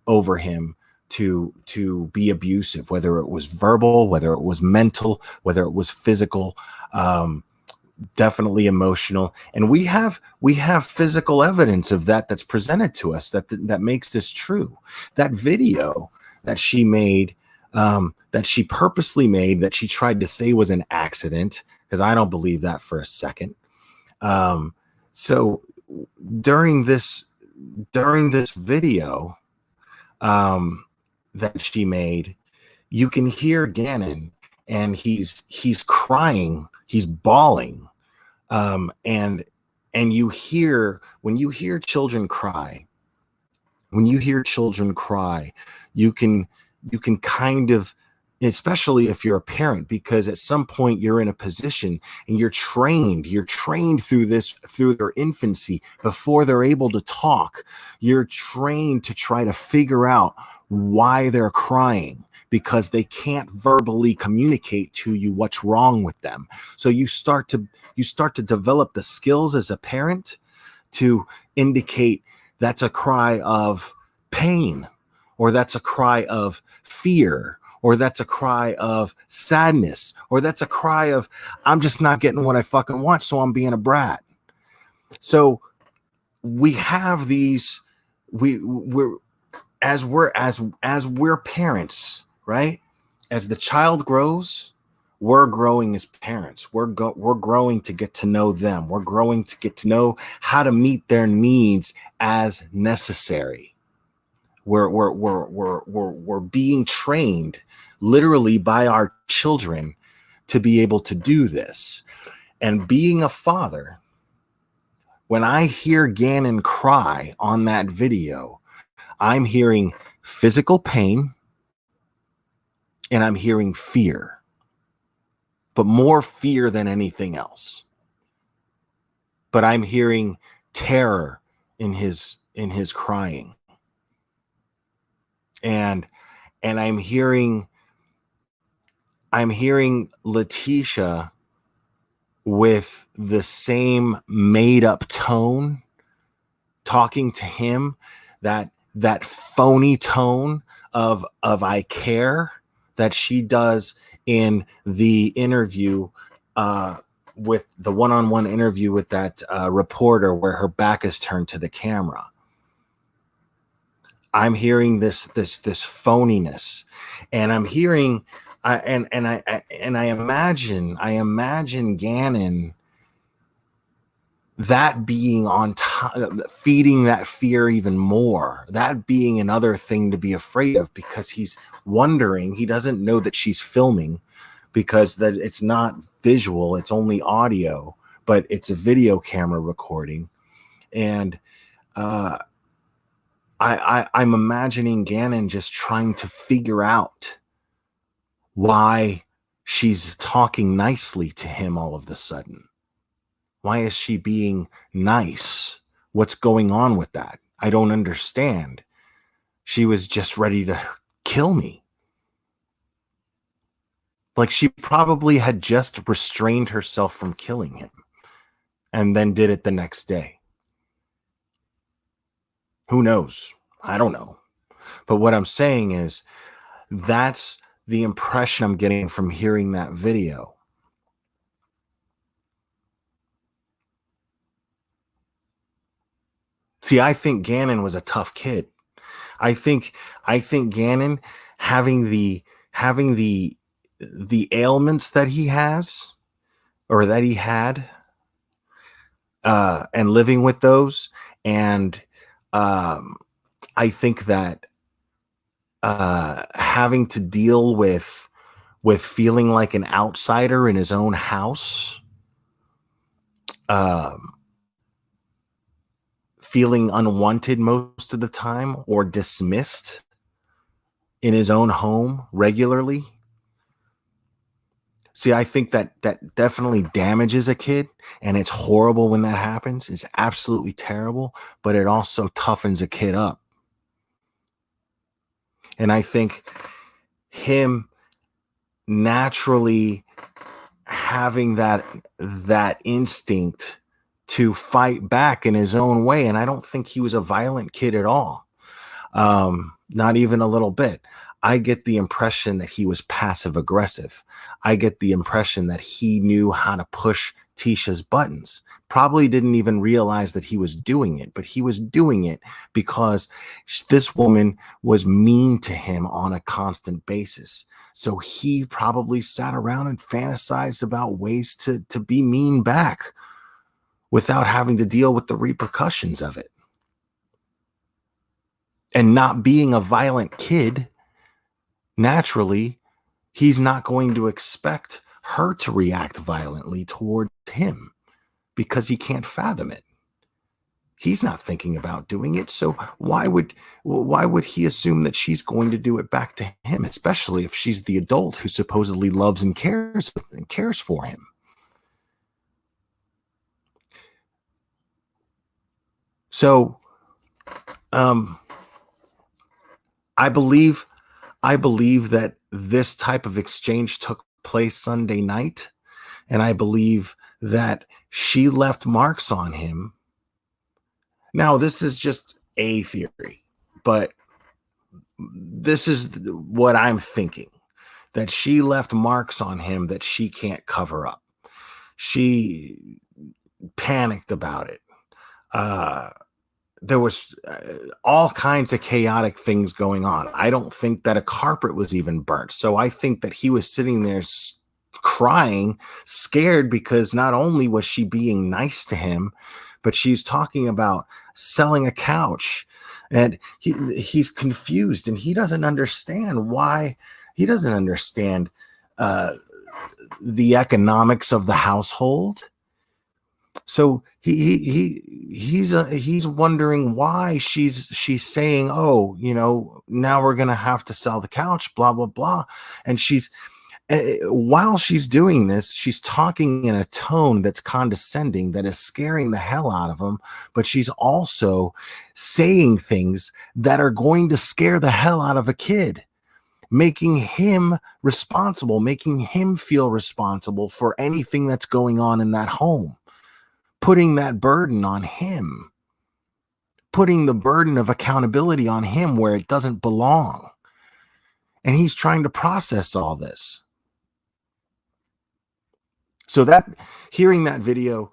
over him to be abusive, whether it was verbal, whether it was mental, whether it was physical, definitely emotional. And we have physical evidence of that's presented to us that makes this true. That video that she made, that she purposely made, that she tried to say was an accident, because I don't believe that for a second. So during this video that she made, you can hear Gannon, and he's crying, he's bawling, and you hear, when you hear children cry, you can kind of, especially if you're a parent, because at some point you're in a position and you're trained through their infancy, before they're able to talk, you're trained to try to figure out why they're crying, because they can't verbally communicate to you what's wrong with them. So you start to develop the skills as a parent to indicate that's a cry of pain, or that's a cry of fear, or that's a cry of sadness, or that's a cry of, I'm just not getting what I fucking want, so I'm being a brat. So we have these, we're parents, right? As the child grows, we're growing as parents. We're growing to get to know them. We're growing to get to know how to meet their needs as necessary. We're being trained literally by our children to be able to do this. And being a father, when I hear Gannon cry on that video, I'm hearing physical pain and I'm hearing fear, but more fear than anything else. But I'm hearing terror in his crying. And I'm hearing Letitia with the same made up tone, talking to him, that phony tone of I care that she does in the interview, with the one-on-one interview with that reporter where her back is turned to the camera. I'm hearing this phoniness, and I'm hearing, I imagine Gannon that being on top, feeding that fear even more, that being another thing to be afraid of, because he's wondering, he doesn't know that she's filming, because that it's not visual, it's only audio, but it's a video camera recording. And I'm imagining Gannon just trying to figure out why she's talking nicely to him all of a sudden. Why is she being nice? What's going on with that? I don't understand. She was just ready to kill me. Like, she probably had just restrained herself from killing him and then did it the next day. Who knows? I don't know. But what I'm saying is, that's the impression I'm getting from hearing that video. See, I think Gannon was a tough kid. I think Gannon, having the ailments that he has, or that he had, and living with those, and I think that having to deal with feeling like an outsider in his own house, feeling unwanted most of the time, or dismissed in his own home regularly. See, I think that definitely damages a kid, and it's horrible when that happens. It's absolutely terrible, but it also toughens a kid up. And I think him naturally having that instinct to fight back in his own way, and I don't think he was a violent kid at all, not even a little bit. I get the impression that he was passive aggressive. I get the impression that he knew how to push Tisha's buttons. Probably didn't even realize that he was doing it, but he was doing it because this woman was mean to him on a constant basis. So he probably sat around and fantasized about ways to be mean back without having to deal with the repercussions of it. And not being a violent kid, naturally, he's not going to expect her to react violently toward him because he can't fathom it. He's not thinking about doing it. So why would he assume that she's going to do it back to him, especially if she's the adult who supposedly loves and cares for him? So I believe that this type of exchange took place Sunday night, and I believe that she left marks on him. Now, this is just a theory, but this is what I'm thinking, that she left marks on him that she can't cover up. She panicked about it. There was all kinds of chaotic things going on. I don't think that a carpet was even burnt. So I think that he was sitting there crying, scared, because not only was she being nice to him, but she's talking about selling a couch, and he's confused, and he doesn't understand why. He doesn't understand the economics of the household. So he's wondering why she's saying, oh, now we're going to have to sell the couch, blah, blah, blah. And while she's doing this, she's talking in a tone that's condescending, that is scaring the hell out of him. But she's also saying things that are going to scare the hell out of a kid. making him responsible, making him feel responsible for anything that's going on in that home, putting that burden on him, putting the burden of accountability on him where it doesn't belong. And he's trying to process all this. So that, hearing that video,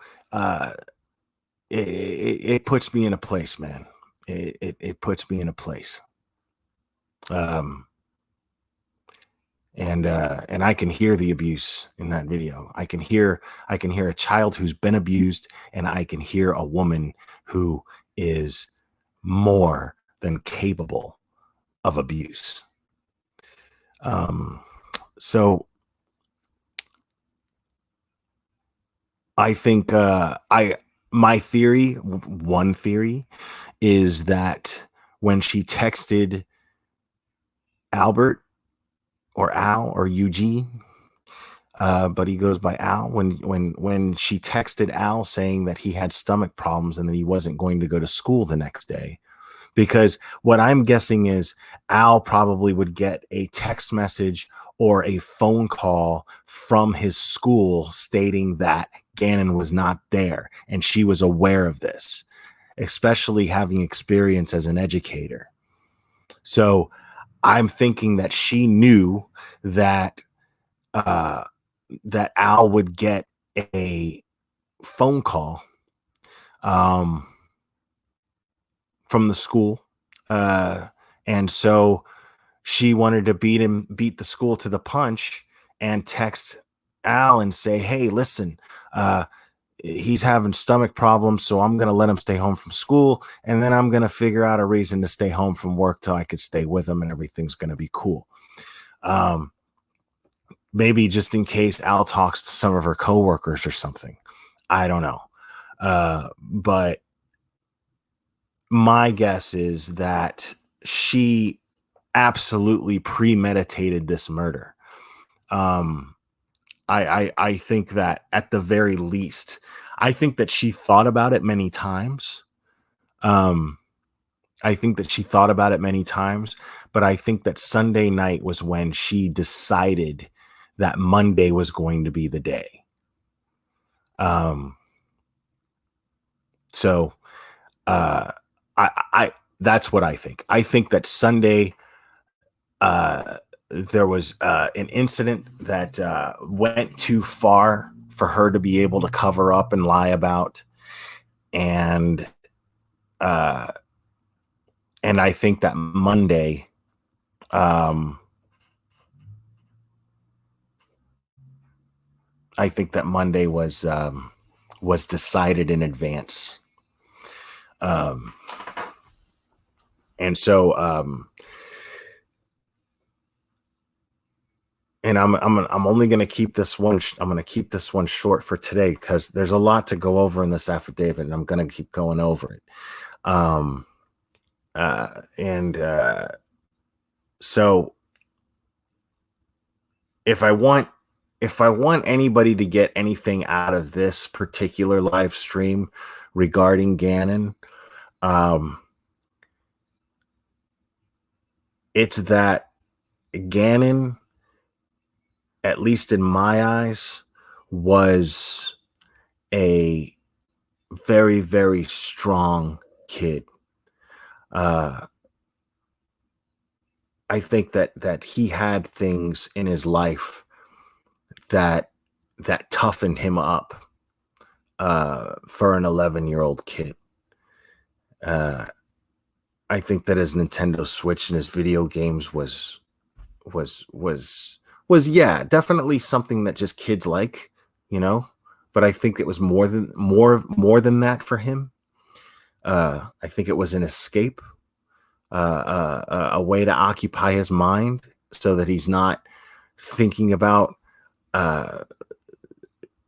it puts me in a place, man. It puts me in a place. And I can hear the abuse in that video. I can hear a child who's been abused, and I can hear a woman who is more than capable of abuse. So I think my theory, one theory, is that when she texted Albert or Al or Eugene, but he goes by Al, when she texted Al saying that he had stomach problems and that he wasn't going to go to school the next day, because what I'm guessing is Al probably would get a text message or a phone call from his school stating that Gannon was not there, and she was aware of this, especially having experience as an educator. So I'm thinking that she knew that that Al would get a phone call from the school, and so she wanted to beat the school to the punch and text Al and say, hey, listen, he's having stomach problems, so I'm going to let him stay home from school, and then I'm going to figure out a reason to stay home from work till I could stay with him, and everything's going to be cool. Maybe just in case Al talks to some of her coworkers or something. I don't know. But my guess is that she absolutely premeditated this murder. I think that at the very least, I think that she thought about it many times. I think that she thought about it many times, but I think that Sunday night was when she decided that Monday was going to be the day. So I that's what I think. I think that Sunday, there was an incident that went too far for her to be able to cover up and lie about, and I think that Monday, was decided in advance, and so and I'm only going to keep this one. I'm going to keep this one short for today because there's a lot to go over in this affidavit, and I'm going to keep going over it. So if I want anybody to get anything out of this particular live stream regarding Gannon, it's that Gannon, at least in my eyes, was a very, very strong kid. I think that he had things in his life that toughened him up for an 11-year-old kid. I think that his Nintendo Switch and his video games was yeah, definitely something that just kids like, you know, but I think it was more than that for him. I think it was an escape, a way to occupy his mind so that he's not thinking about,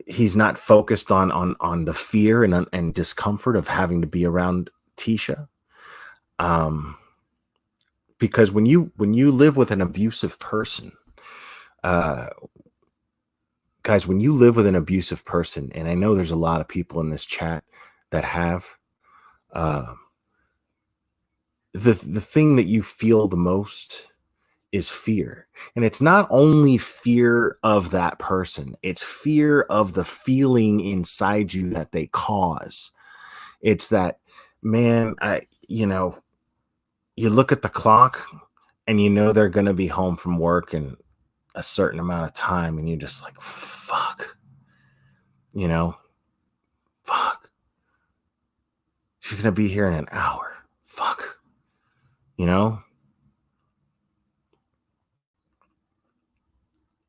he's not focused on the fear and discomfort of having to be around Tisha. Because when you live with an abusive person, guys, when you live with an abusive person, and I know there's a lot of people in this chat that have, the thing that you feel the most is fear. And it's not only fear of that person, it's fear of the feeling inside you that they cause. It's that, man, you look at the clock and you know they're going to be home from work in a certain amount of time, and you're just like, fuck, fuck. She's going to be here in an hour. Fuck.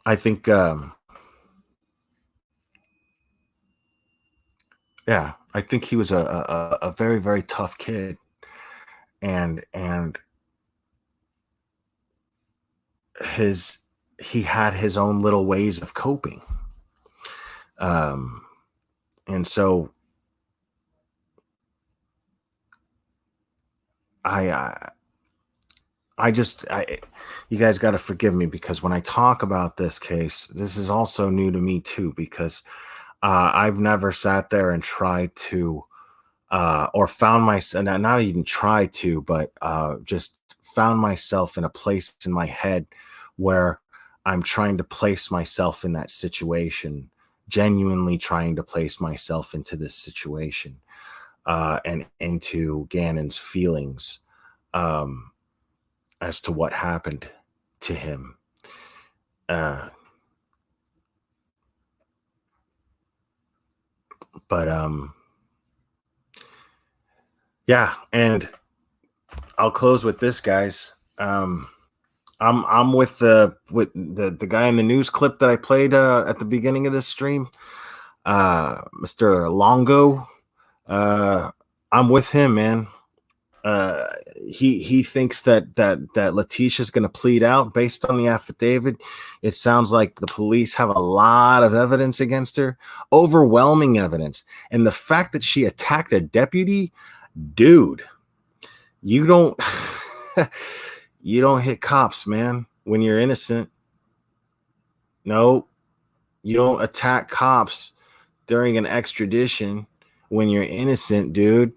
I think, I think he was a very, very tough kid. And he had his own little ways of coping. And so you guys got to forgive me, because when I talk about this case, this is also new to me too, because I've never sat there and tried to, or found myself, not even tried to, but just found myself in a place in my head where I'm trying to place myself in that situation, genuinely trying to place myself into this situation, and into Gannon's feelings as to what happened to him. Yeah, and I'll close with this, guys. I'm with the guy in the news clip that I played at the beginning of this stream, Mr. Longo. I'm with him, man. He thinks that Letitia's going to plead out based on the affidavit. It sounds like the police have a lot of evidence against her, overwhelming evidence, and the fact that she attacked a deputy, dude. You don't you don't hit cops, man, when you're innocent. No, you don't attack cops during an extradition when you're innocent, dude.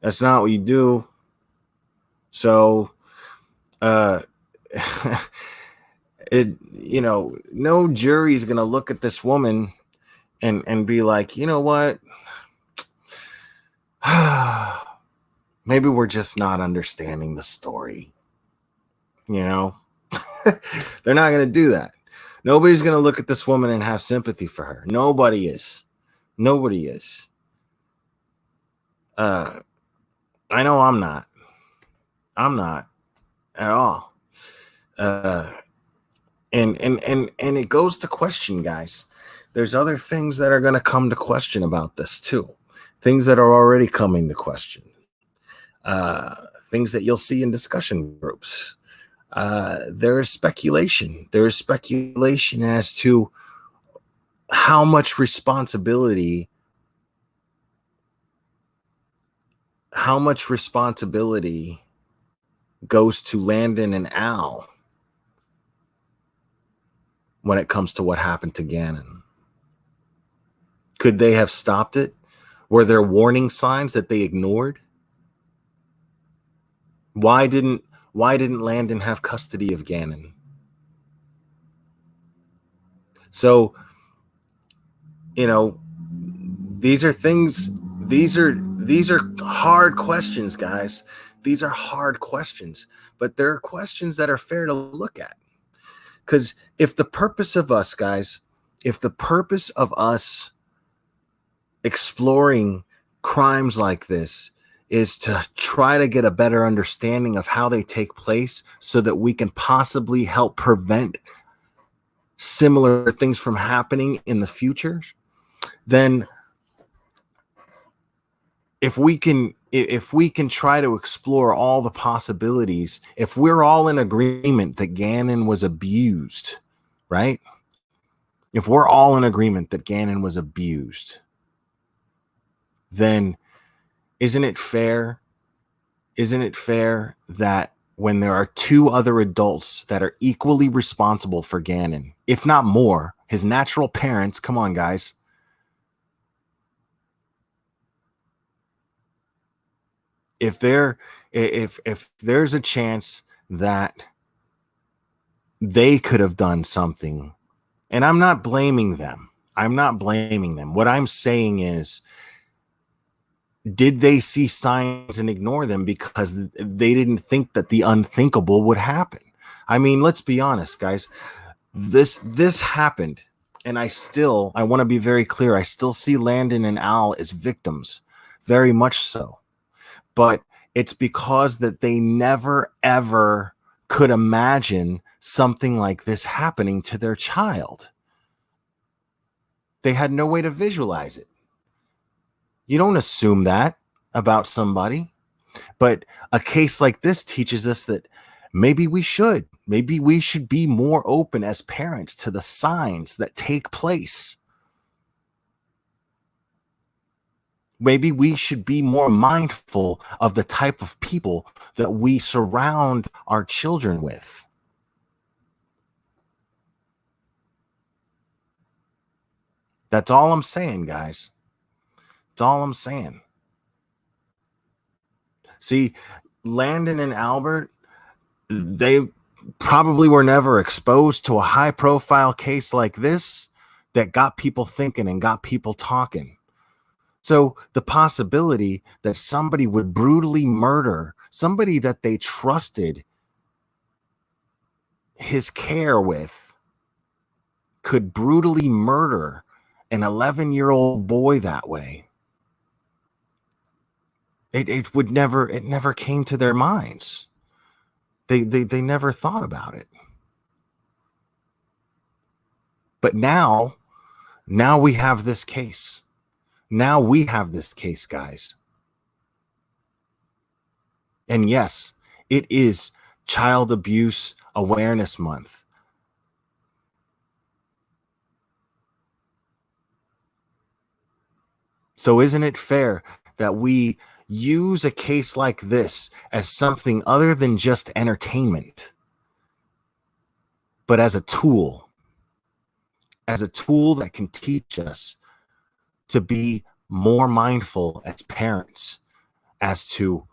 That's not what you do. So no jury is gonna look at this woman and be like, you know what? Maybe we're just not understanding the story. They're not going to do that. Nobody's going to look at this woman and have sympathy for her. Nobody is. I know I'm not. I'm not at all. And it goes to question, guys. There's other things that are going to come to question about this too. Things that are already coming to question. Things that you'll see in discussion groups. There is speculation. There is speculation as to how much responsibility goes to Landon and Al when it comes to what happened to Gannon. Could they have stopped it? Were there warning signs that they ignored? Why didn't Landon have custody of Gannon? So, these are things, these are hard questions, guys. These are hard questions, but they're questions that are fair to look at. Because if the purpose of us, guys, exploring crimes like this is to try to get a better understanding of how they take place so that we can possibly help prevent similar things from happening in the future, then if we can try to explore all the possibilities, if we're all in agreement that Gannon was abused, right? If we're all in agreement that Gannon was abused, then isn't it fair that when there are two other adults that are equally responsible for Gannon, if not more, his natural parents, come on, guys, if there's a chance that they could have done something. And I'm not blaming them. What I'm saying is, did they see signs and ignore them because they didn't think that the unthinkable would happen? I mean, let's be honest, guys. This happened, and I want to be very clear. I still see Landon and Al as victims, very much so. But it's because that they never ever could imagine something like this happening to their child. They had no way to visualize it. You don't assume that about somebody. But a case like this teaches us that maybe we should be more open as parents to the signs that take place. Maybe we should be more mindful of the type of people that we surround our children with. That's all I'm saying, guys. That's all I'm saying. See, Landon and Albert, they probably were never exposed to a high profile case like this that got people thinking and got people talking. So the possibility that somebody would brutally murder somebody that they trusted his care with, could brutally murder an 11-year-old boy that way, it never came to their minds. They never thought about it. But now we have this case. Now we have this case, guys. And yes, it is Child Abuse Awareness Month. So isn't it fair that we use a case like this as something other than just entertainment, but as a tool that can teach us to be more mindful as parents, as to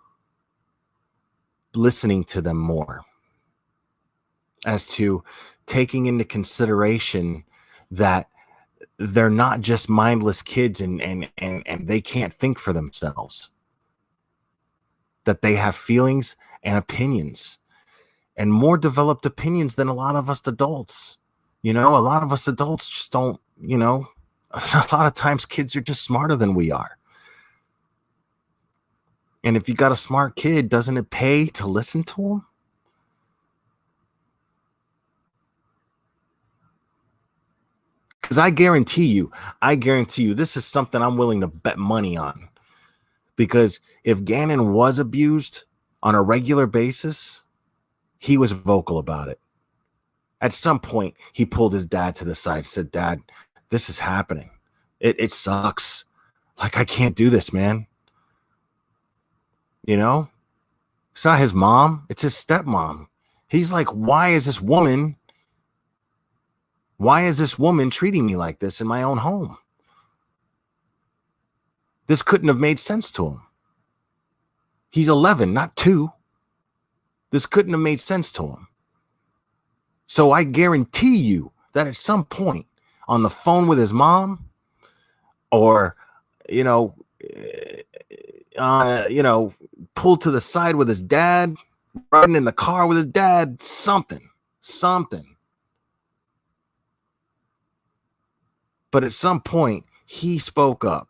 listening to them more, as to taking into consideration that they're not just mindless kids and they can't think for themselves, that they have feelings and opinions, and more developed opinions than a lot of us adults. A lot of us adults just don't, a lot of times kids are just smarter than we are. And if you got a smart kid, doesn't it pay to listen to them? Because I guarantee you, this is something I'm willing to bet money on. Because if Gannon was abused on a regular basis, he was vocal about it. At some point, he pulled his dad to the side, said, "Dad, this is happening. It sucks. Like, I can't do this, man." It's not his mom. It's his stepmom. He's like, why is this woman treating me like this in my own home? This couldn't have made sense to him. He's 11, not 2. This couldn't have made sense to him. So I guarantee you that at some point on the phone with his mom, or, pulled to the side with his dad, riding in the car with his dad, something. But at some point, he spoke up.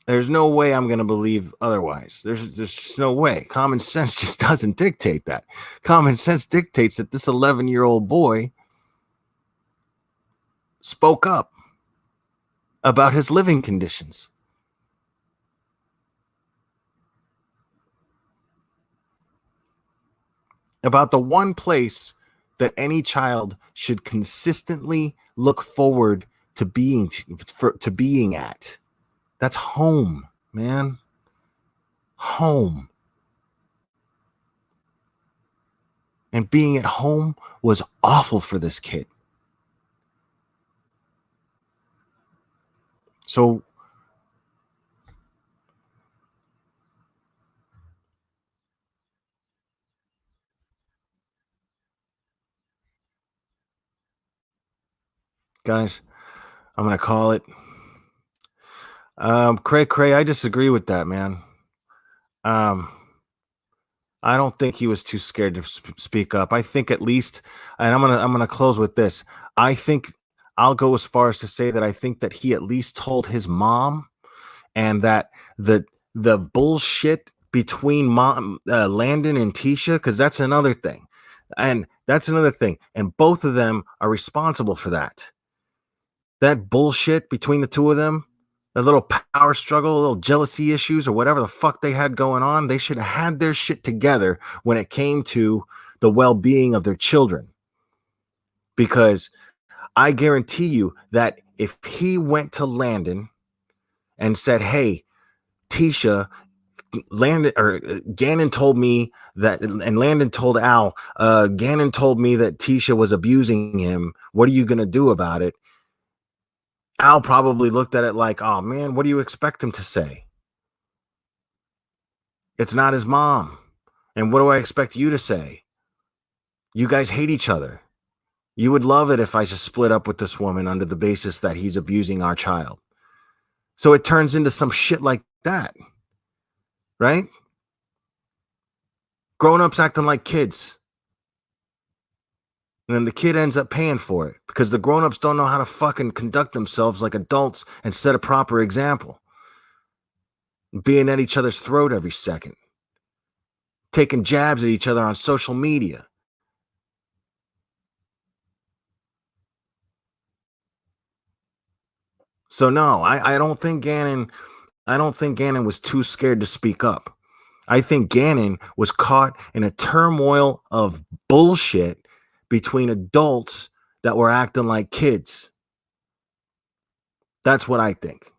There's no way I'm going to believe otherwise. There's just no way. Common sense just doesn't dictate that. Common sense dictates that this 11-year-old boy spoke up about his living conditions. About the one place that any child should consistently look forward to being at. That's home, man. Home. And being at home was awful for this kid. So guys, I'm gonna call it. Cray, I disagree with that, man. Um, I don't think he was too scared to speak up. I think at least, and I'm gonna close with this. I think I'll go as far as to say that I think that he at least told his mom, and that the bullshit between mom, Landon and Tisha, because that's another thing, and both of them are responsible for that. That bullshit between the two of them, a little power struggle, a little jealousy issues, or whatever the fuck they had going on, they should have had their shit together when it came to the well-being of their children. Because I guarantee you that if he went to Landon and said, "Hey, Tisha, Landon or Gannon told me that," and Landon told Al, Gannon told me that Tisha was abusing him. What are you gonna do about it? Al probably looked at it like, "Oh man, what do you expect him to say? It's not his mom. And what do I expect you to say? You guys hate each other. You would love it if I just split up with this woman under the basis that he's abusing our child." So it turns into some shit like that, right? Grown-ups acting like kids. And then the kid ends up paying for it because the grown-ups don't know how to fucking conduct themselves like adults and set a proper example. Being at each other's throat every second. Taking jabs at each other on social media. So no, I don't think Gannon was too scared to speak up. I think Gannon was caught in a turmoil of bullshit between adults that were acting like kids. That's what I think.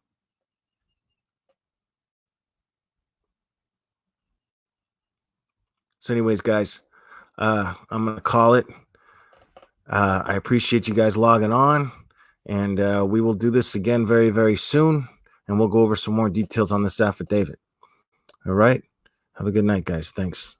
So anyways, guys, I'm going to call it. I appreciate you guys logging on, and we will do this again very, very soon, and we'll go over some more details on this affidavit. All right. Have a good night, guys. Thanks.